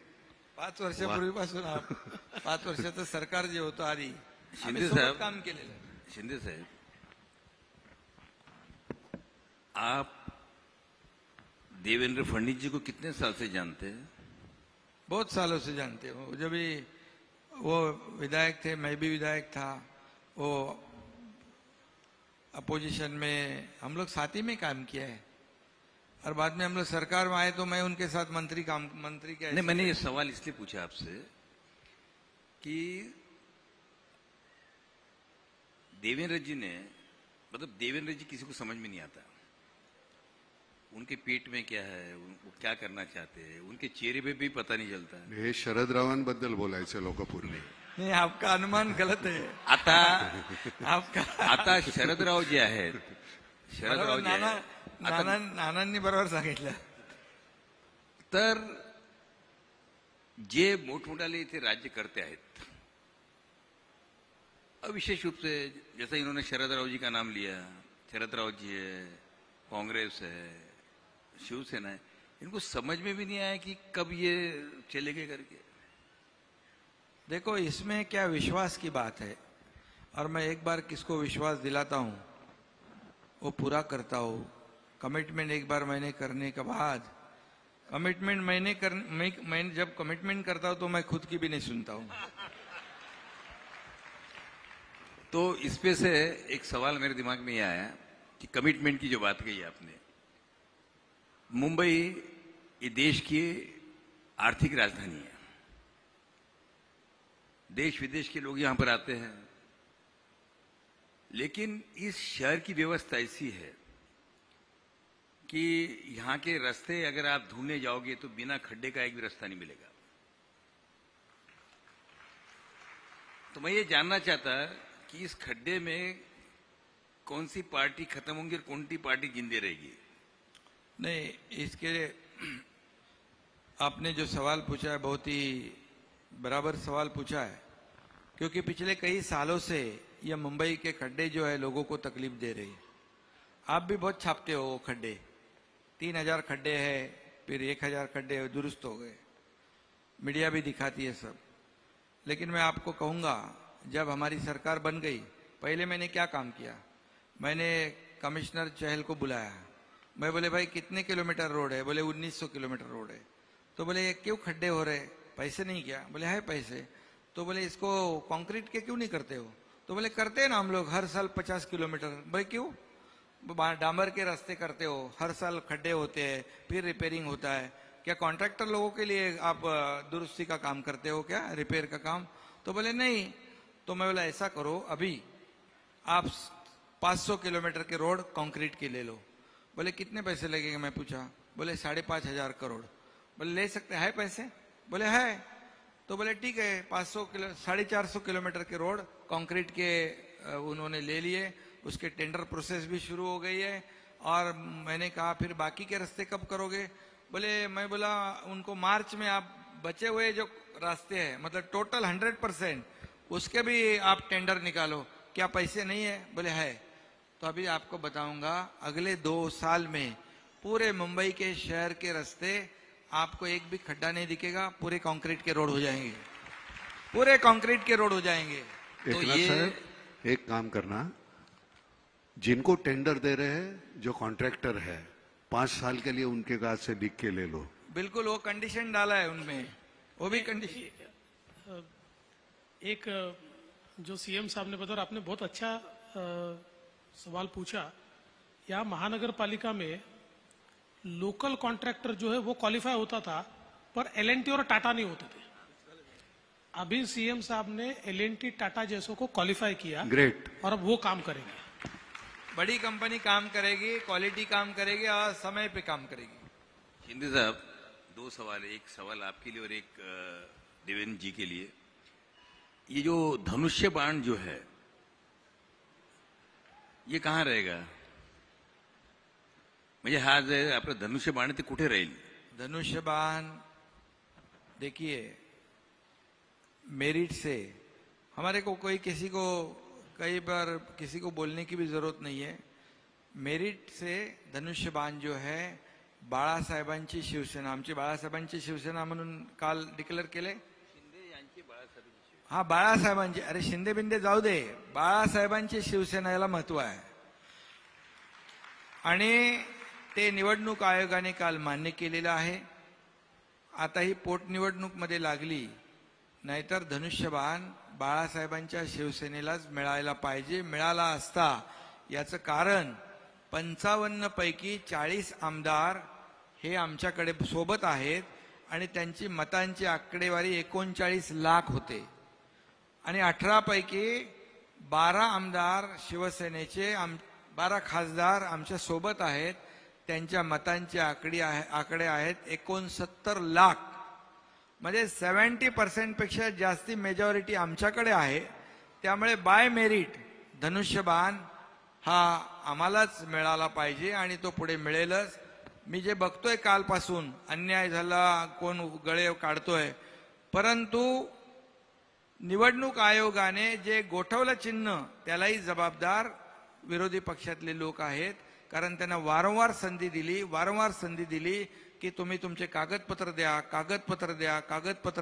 5 वर्षापूर्वीपासून 5 वर्षाचं सरकार जे होतं आधी आम्ही शिंदे सोबत साहब, काम केलेलं आहे. शिंदे साहब, आप देवेंद्र फडणवीस जी को कितने साल से जानते हैं? बहुत सालों से जानते हो. जब भी वो विधायक थे, मैं भी विधायक था, वो अपोजिशन में हम लोग साथ ही में काम किया है, और बाद में हम लोग सरकार में आए तो मैं उनके साथ मंत्री के नहीं, मैंने ये सवाल इसलिए पूछा आपसे कि देवेंद्र जी ने, मतलब देवेंद्र जी किसी को समझ में नहीं आता, उनके पेट में क्या है, वो क्या करना चाहते हैं, उनके चेहरे पे भी पता नहीं चलता. हे शरदरावांबद्दल बोलायचं लोक पूर्वी. नहीं, आपका अनुमान गलत है. आता शरदराव जे आहेत, शरदराव जे आहेत, आता नानांनी बरोबर सांगितलं. तर जे मोठमोठाले इथे राज्यकर्ते आहेत, विशेष रूप से जैसा इन्होंने शरदराव जी का नाम लिया, शरदराव जी है, कांग्रेस है, शिवसेना है, इनको समझ में भी नहीं आया कि कब ये चले गए करके. देखो, इसमें क्या विश्वास की बात है, और मैं एक बार किसको विश्वास दिलाता हूं वो पूरा करता हूं. कमिटमेंट एक बार मैंने करने के बाद, कमिटमेंट मैं जब कमिटमेंट करता हूं तो मैं खुद की भी नहीं सुनता हूं. तो इस पे से एक सवाल मेरे दिमाग में ये आया कि कमिटमेंट की जो बात कही आपने, मुंबई ये देश की आर्थिक राजधानी है, देश विदेश के लोग यहां पर आते हैं, लेकिन इस शहर की व्यवस्था ऐसी है कि यहां के रास्ते अगर आप ढूंढने जाओगे तो बिना खड्डे का एक भी रास्ता नहीं मिलेगा. तो मैं ये जानना चाहता कि इस खड्डे में कौन सी पार्टी खत्म होंगी और कौन सी पार्टी जिंदे रहेगी. नहीं, इसके आपने जो सवाल पूछा है बहुत ही बराबर सवाल पूछा है, क्योंकि पिछले कई सालों से ये मुंबई के खड्डे जो है लोगों को तकलीफ दे रही है. आप भी बहुत छापते हो वो खड्डे, 3000 खड्डे हैं, फिर 1000 खड्डे दुरुस्त हो गए, मीडिया भी दिखाती है सब. लेकिन मैं आपको कहूंगा, जब हमारी सरकार बन गई, पहले मैंने क्या काम किया, मैंने कमिश्नर चहल को बुलाया. मैं बोले, भाई कितने किलोमीटर रोड है? बोले 1900 किलोमीटर रोड है. तो बोले ये क्यों खड्डे हो रहे, पैसे नहीं क्या? बोले है पैसे. तो बोले इसको कंक्रीट के क्यों नहीं करते हो? तो बोले करते हैं ना हम लोग हर साल 50 किलोमीटर. भाई क्यों? डामर के रास्ते करते हो, हर साल खड्डे होते हैं, फिर रिपेयरिंग होता है. क्या कॉन्ट्रैक्टर लोगों के लिए आप दुरुस्ती का काम करते हो क्या, रिपेयर का काम? तो बोले नहीं. तो मैं बोला ऐसा करो, अभी आप 500 किलोमीटर के रोड कंक्रीट के ले लो. बोले कितने पैसे लगेंगे? मैं पूछा. बोले 5,500 करोड़. बोले ले सकते हैं पैसे? बोले है. तो बोले ठीक है, 450 किलोमीटर के रोड कंक्रीट के उन्होंने ले लिए. उसके टेंडर प्रोसेस भी शुरू हो गई है. और मैंने कहा फिर बाकी के रास्ते कब करोगे? बोले, मैं बोला उनको मार्च में आप बचे हुए जो रास्ते हैं, मतलब टोटल 100%, उसके भी आप टेंडर निकालो. क्या पैसे नहीं है? बोले है. तो अभी आपको बताऊंगा, अगले 2 साल में पूरे मुंबई के शहर के रास्ते आपको एक भी खड्डा नहीं दिखेगा, पूरे कंक्रीट के रोड हो जाएंगे, पूरे कंक्रीट के रोड हो जाएंगे. तो एकनाथ ये साहब, एक काम करना, जिनको टेंडर दे रहे हैं, जो कॉन्ट्रैक्टर है, 5 साल के लिए उनके हाथ से लिख के ले लो. बिल्कुल, वो कंडीशन डाला है उनमें, वो भी कंडीशन. एक जो सीएम साहब ने बताया, आपने बहुत अच्छा सवाल पूछा. यहाँ महानगर पालिका में लोकल कॉन्ट्रैक्टर जो है वो क्वालिफाई होता था, पर एलएनटी और टाटा नहीं होते थे। अभी सीएम साहब ने एलएनटी टाटा जैसों को क्वालिफाई किया, ग्रेट। और अब वो काम करेंगे। बड़ी कंपनी काम करेगी, क्वालिटी काम करेगी और समय पे काम करेगी। शिंदे साहब, दो सवाल है, एक सवाल आपके लिए और एक देवेंद्र जी के लिए। ये जो धनुष्य बाण जो है ये कहाँ रहेगा? म्हणजे हा जे आपलं धनुष्य बाण ते कुठे राहील? धनुष्यबाण देखिए, मेरिट से हमारे को कोई किसी को कई बार किसी को बोलने की भी जरूरत नहीं है। मेरिट से धनुष्यबाण जो है बाळासाहेबांची शिवसेना, आमची बाळासाहेबांची शिवसेना म्हणून काल डिक्लेअर केले। हा, बाळासाहेबांची, अरे शिंदे बिंदे जाऊ दे, बाळासाहेबांची शिवसेना याला महत्व आहे आणि ते निवडणूक आयोगाने काल मान्य केलेलं आहे। आता ही पोटनिवडणूक मध्ये लागली, नाहीतर धनुष्यबाण बाळासाहेबांच्या शिवसेनेलाच मिळायला पाहिजे, मिळाला असता। याचं कारण 55 पैकी 40 आमदार हे आमच्याकडे सोबत आहेत आणि त्यांची मतांची आकडेवारी 39 लाख होते आणि 18 पैकी 12 आमदार शिवसेनेचे, 12 खासदार आमच्या सोबत आहेत, त्यांच्या मतांचे आकडे आहेत 69 लाख। म्हणजे 70% पेक्षा जास्ती मेजॉरिटी आमच्याकडे आहे। त्यामुळे बाय मेरिट धनुष्यबाण हा आम्हालाच मिळाला पाहिजे आणि तो पुढे मिळेलच। मी जे बघतोय कालपासून अन्याय झाला, कोण गळे काढतोय, परंतु निवडणूक आयोगाने जे गोठवलं चिन्ह त्यालाही जबाबदार विरोधी पक्षातले लोक आहेत, कारण त्यांना वारंवार संधी दिली की तुम्ही तुमचे कागदपत्र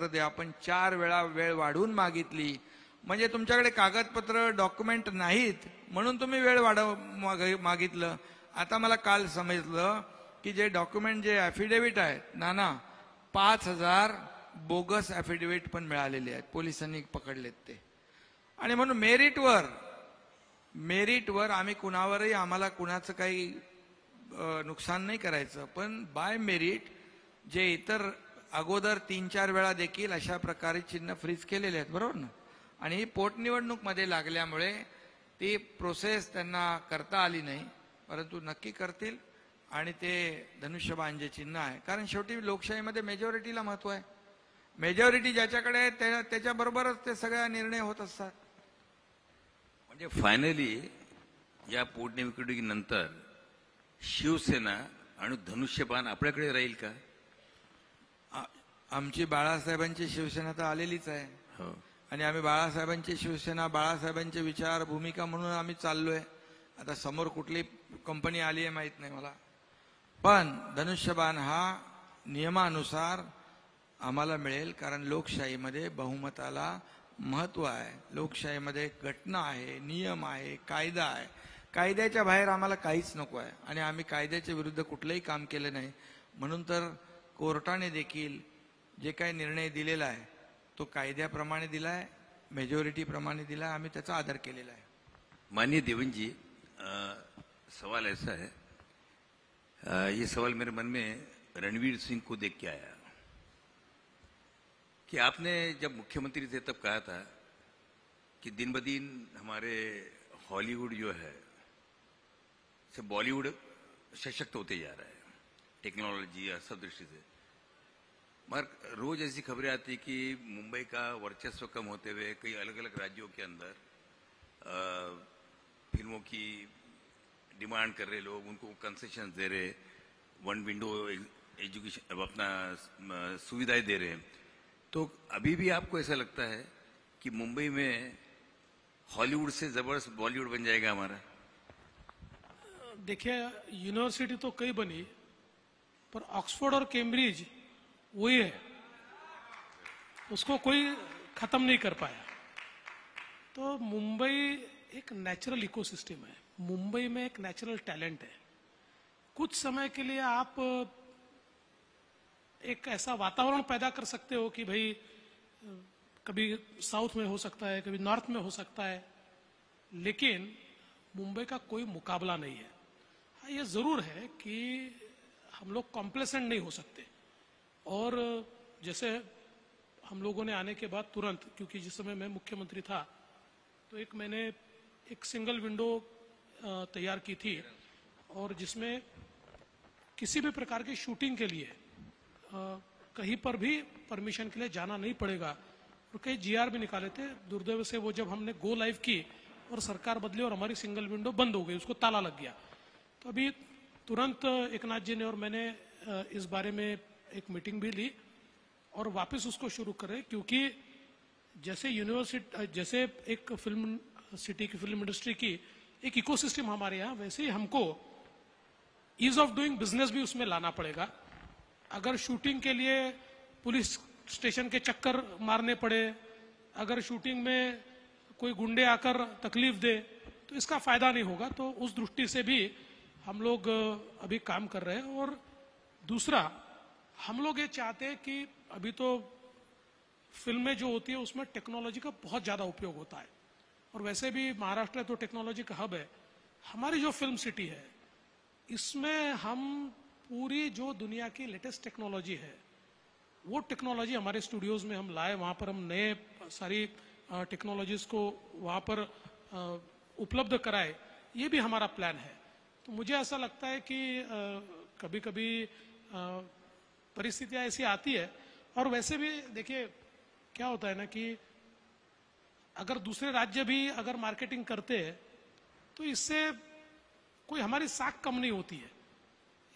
द्या, पण 4 वेळा वेळ वाढवून मागितली। म्हणजे तुमच्याकडे कागदपत्र डॉक्युमेंट नाहीत म्हणून तुम्ही वेळ मागितलं। आता मला काल समजलं की जे डॉक्युमेंट, जे ॲफिडेव्हिट आहेत नाना, 5000 बोगस ॲफिडेव्हिट पण मिळालेले आहेत, पोलिसांनी पकडलेत ते। आणि म्हणून मेरिटवर आम्ही कुणावरही, आम्हाला कुणाचं काही नुकसान नाही करायचं, पण बाय मेरिट जे इतर अगोदर 3-4 वेळा देखील अशा प्रकारे चिन्ह फ्रीज केलेले आहेत, बरोबर ना। आणि ही पोटनिवडणूक मध्ये लागल्यामुळे ती प्रोसेस त्यांना करता आली नाही, परंतु नक्की करतील। आणि ते धनुष्यबाण जे चिन्ह आहे, कारण शेवटी लोकशाहीमध्ये मेजॉरिटीला महत्व आहे, मेजॉरिटी ज्याच्याकडे आहे त्याच्याबरोबरच ते सगळ्या निर्णय होत असतात। म्हणजे फायनली या पोटनिवडणुकीनंतर शिवसेना आणि धनुष्यबाण आपल्याकडे राहील का? आमची बाळासाहेबांची शिवसेना तर आलेलीच आहे हो, आणि आम्ही बाळासाहेबांची शिवसेना, बाळासाहेबांचे विचार, भूमिका म्हणून आम्ही चाललोय। आता समोर कुठली कंपनी आली आहे माहित नाही मला, पण धनुष्यबाण हा नियमानुसार आम्हाला मिळेल, कारण लोकशाहीमध्ये बहुमताला महत्व आहे, लोकशाहीमध्ये घटना आहे, नियम आहे, कायदा आहे। कायद्याच्या बाहेर आम्हाला काहीच नको आहे आणि आम्ही कायद्याच्या विरुद्ध कुठलंही काम केलं नाही। म्हणून तर कोर्टाने देखील जे काही निर्णय दिलेला आहे तो कायद्याप्रमाणे दिलाय, मेजॉरिटीप्रमाणे दिलाय, आम्ही त्याचा आदर केलेला आहे। माननीय देवेंद्र जी, सवाल ऐसा है, ये सवाल मेरे मन में रणवीर सिंह को देख के आया कि आपने जब मुख्यमंत्री थे तब कहा था कि दिन ब दिन हमारे हॉलीवुड जो है से बॉलीवुड सशक्त होते जा रहा है, टेक्नोलॉजी या सब दृष्टि से। मगर रोज ऐसी खबरें आती कि मुंबई का वर्चस्व कम होते हुए कई अलग अलग राज्यों के अंदर फिल्मों की डिमांड कर रहे लोग, उनको कंसेशन दे रहे, 1 विंडो एजुकेशन अपना सुविधाएं दे रहे हैं। तो अभी भी आपको ऐसा लगता है कि मुंबई में हॉलीवुड से जबरदस्त बॉलीवुड बन जाएगा हमारा? देखिए, यूनिवर्सिटी तो कई बनी, पर ऑक्सफोर्ड और कैम्ब्रिज वही है, उसको कोई खत्म नहीं कर पाया। तो मुंबई एक नेचुरल इकोसिस्टम है, मुंबई में एक नेचुरल टैलेंट है। कुछ समय के लिए आप एक ऐसा वातावरण पैदा कर सकते हो कि भाई कभी साउथ में हो सकता है, कभी नॉर्थ में हो सकता है, लेकिन मुंबई का कोई मुकाबला नहीं है। हाँ, ये जरूर है कि हम लोग कॉम्प्लेसेंट नहीं हो सकते। और जैसे हम लोगों ने आने के बाद तुरंत, क्योंकि जिस समय मैं मुख्यमंत्री था तो मैंने एक सिंगल विंडो तैयार की थी, और जिसमें किसी भी प्रकार की शूटिंग के लिए कहीं पर भी परमिशन के लिए जाना नहीं पड़ेगा। और कई जीआर भी निकाले थे। दुर्दैव से वो जब हमने गो लाइव की और सरकार बदली और हमारी सिंगल विंडो बंद हो गई, उसको ताला लग गया। तो अभी तुरंत एकनाथ जी ने और मैंने इस बारे में एक मीटिंग भी ली और वापस उसको शुरू करें, क्योंकि जैसे यूनिवर्सिटी, जैसे एक फिल्म सिटी की, फिल्म इंडस्ट्री की एक इकोसिस्टम हमारे यहाँ, वैसे ही हमको ईज ऑफ डूइंग बिजनेस भी उसमें लाना पड़ेगा। अगर शूटिंग के लिए पुलिस स्टेशन के चक्कर मारने पड़े, अगर शूटिंग में कोई गुंडे आकर तकलीफ दे, तो इसका फायदा नहीं होगा। तो उस दृष्टि से भी हम लोग अभी काम कर रहे हैं। और दूसरा, हम लोग ये चाहते हैं कि अभी तो फिल्में जो होती है उसमें टेक्नोलॉजी का बहुत ज्यादा उपयोग होता है, और वैसे भी महाराष्ट्र तो टेक्नोलॉजी का हब है। हमारी जो फिल्म सिटी है इसमें हम पूरी जो दुनिया की लेटेस्ट टेक्नोलॉजी है वो टेक्नोलॉजी हमारे स्टूडियोज में हम लाए, वहां पर हम नए सारी टेक्नोलॉजीज को वहां पर उपलब्ध कराए, ये भी हमारा प्लान है। तो मुझे ऐसा लगता है कि कभी कभी परिस्थितियां ऐसी आती है। और वैसे भी देखिए क्या होता है ना कि अगर दूसरे राज्य भी अगर मार्केटिंग करते हैं तो इससे कोई हमारी साख कम नहीं होती है।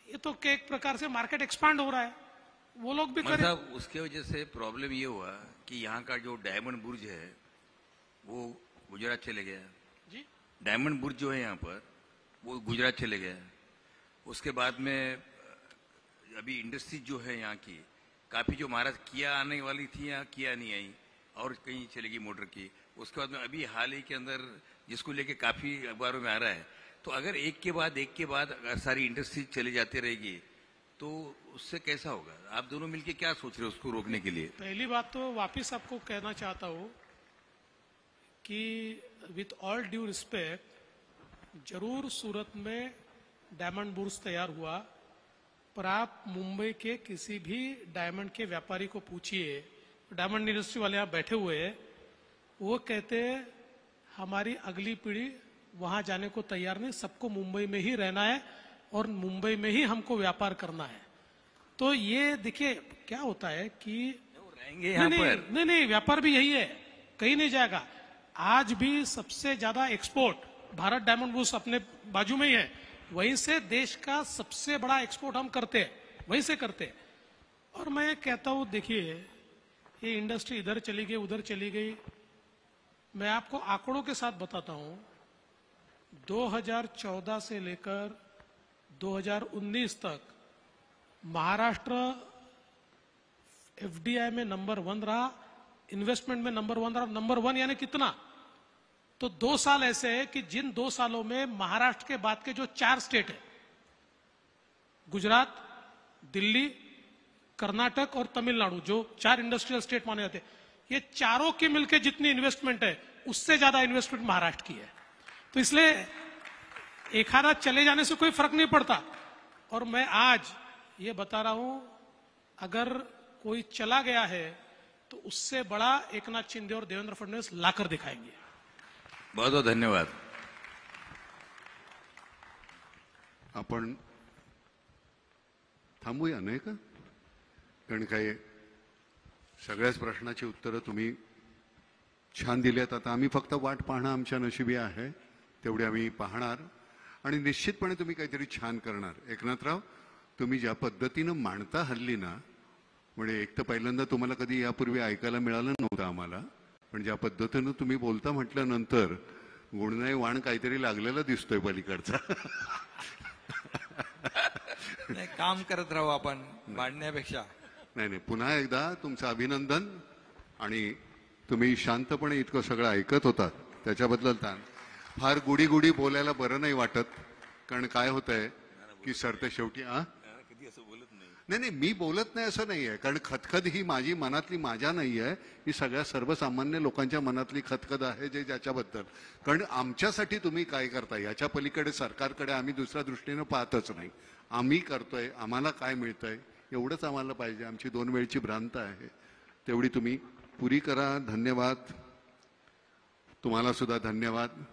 ये तो एक प्रकार से मार्केट एक्सपांड हो रहा है, वो लोग भी करें। मतलब उसके वजह से प्रॉब्लम ये हुआ कि यहाँ का जो डायमंड बुर्ज है वो गुजरात चले गया जी। डायमंड बुर्ज जो है यहाँ पर वो गुजरात चले गया। उसके बाद में अभी इंडस्ट्री जो है यहाँ की काफी, जो महाराष्ट्र किया आने वाली थी यहाँ किया नहीं आई और कहीं चलेगी मोटर की। उसके बाद में अभी हाल ही के अंदर जिसको लेके काफी अखबारों में आ रहा है, तो अगर एक के बाद अगर सारी इंडस्ट्री चली जाती रहेगी तो उससे कैसा होगा? आप दोनों मिलके क्या सोच रहे हो उसको रोकने के लिए? पहली बात तो वापिस आपको कहना चाहता हूं कि विथ ऑल ड्यू रिस्पेक्ट, जरूर सूरत में डायमंड बुर्ज तैयार हुआ, पर आप मुंबई के किसी भी डायमंड के व्यापारी को पूछिए, डायमंड इंडस्ट्री वाले यहाँ बैठे हुए हैं, वो कहते हैं हमारी अगली पीढ़ी वहां जाने को तैयार नहीं, सबको मुंबई में ही रहना है और मुंबई में ही हमको व्यापार करना है। तो ये देखिए क्या होता है कि रहेंगे यहाँ पर। नहीं, व्यापार भी यही है, कहीं नहीं जाएगा। आज भी सबसे ज्यादा एक्सपोर्ट भारत डायमंड बुर्ज अपने बाजू में ही है, वहीं से देश का सबसे बड़ा एक्सपोर्ट हम करते हैं, वहीं से करते हैं। और मैं कहता हूं देखिए ये इंडस्ट्री इधर चली गई उधर चली गई, मैं आपको आंकड़ों के साथ बताता हूं। 2014 से लेकर 2019 तक महाराष्ट्र एफडीआई में नंबर 1 रहा, इन्वेस्टमेंट में नंबर 1 रहा। नंबर 1 यानी कितना? तो 2 साल ऐसे है कि जिन 2 सालों में महाराष्ट्र के बाद के जो 4 स्टेट है, गुजरात, दिल्ली, कर्नाटक और तमिलनाडु, जो 4 इंडस्ट्रियल स्टेट माने जाते हैं, ये चारों की मिलकर जितनी इन्वेस्टमेंट है उससे ज्यादा इन्वेस्टमेंट महाराष्ट्र की है। तो इसलिए एक आधा चले जाने से कोई फर्क नहीं पड़ता। और मैं आज ये बता रहा हूं, अगर कोई चला गया है तो उससे बड़ा एकनाथ शिंदे और देवेंद्र फडणवीस लाकर दिखाएंगे। बहुत बहुत धन्यवाद। आपण थांबूया नाही का? कारण काय सगळ्याच प्रश्नाची उत्तरं तुम्ही छान दिल्यात। आता आम्ही फक्त वाट पाहणं आमच्या नशिबी आहे, तेवढे आम्ही पाहणार आणि निश्चितपणे तुम्ही काहीतरी छान करणार। एकनाथराव, तुम्ही ज्या पद्धतीनं मांडता हल्ली ना, म्हणजे एक तर पहिल्यांदा तुम्हाला कधी यापूर्वी ऐकायला मिळालं नव्हतं आम्हाला, पण ज्या पद्धतीनं तुम्ही बोलता म्हटल्यानंतर गुणनाई वाण काहीतरी लागलेला दिसतोय पलीकडचा। नाही, काम करत राहू आपण मांडण्यापेक्षा। नाही, पुन्हा एकदा तुमचं अभिनंदन। आणि तुम्ही शांतपणे इतकं सगळं ऐकत होतात त्याच्याबद्दल फार गुडी गुडी बोलायला बरं नाही वाटत, कारण काय होतंय की सरते शेवटी नाही नाही, मी बोलत नाही असं नाही आहे, कारण खतखत ही माझी मनातली माझ्या नाही आहे, ही सगळ्या सर्वसामान्य लोकांच्या मनातली खतखत आहे जे ज्याच्याबद्दल. कारण आमच्यासाठी तुम्ही काय करता याच्या पलीकडे सरकारकडे आम्ही दुसऱ्या दृष्टीनं पाहतच नाही. आम्ही करतोय, आम्हाला काय मिळतंय एवढंच आम्हाला पाहिजे. आमची 2 वेळची भ्रांत आहे, तेवढी तुम्ही पुरी करा. धन्यवाद. तुम्हाला सुद्धा धन्यवाद.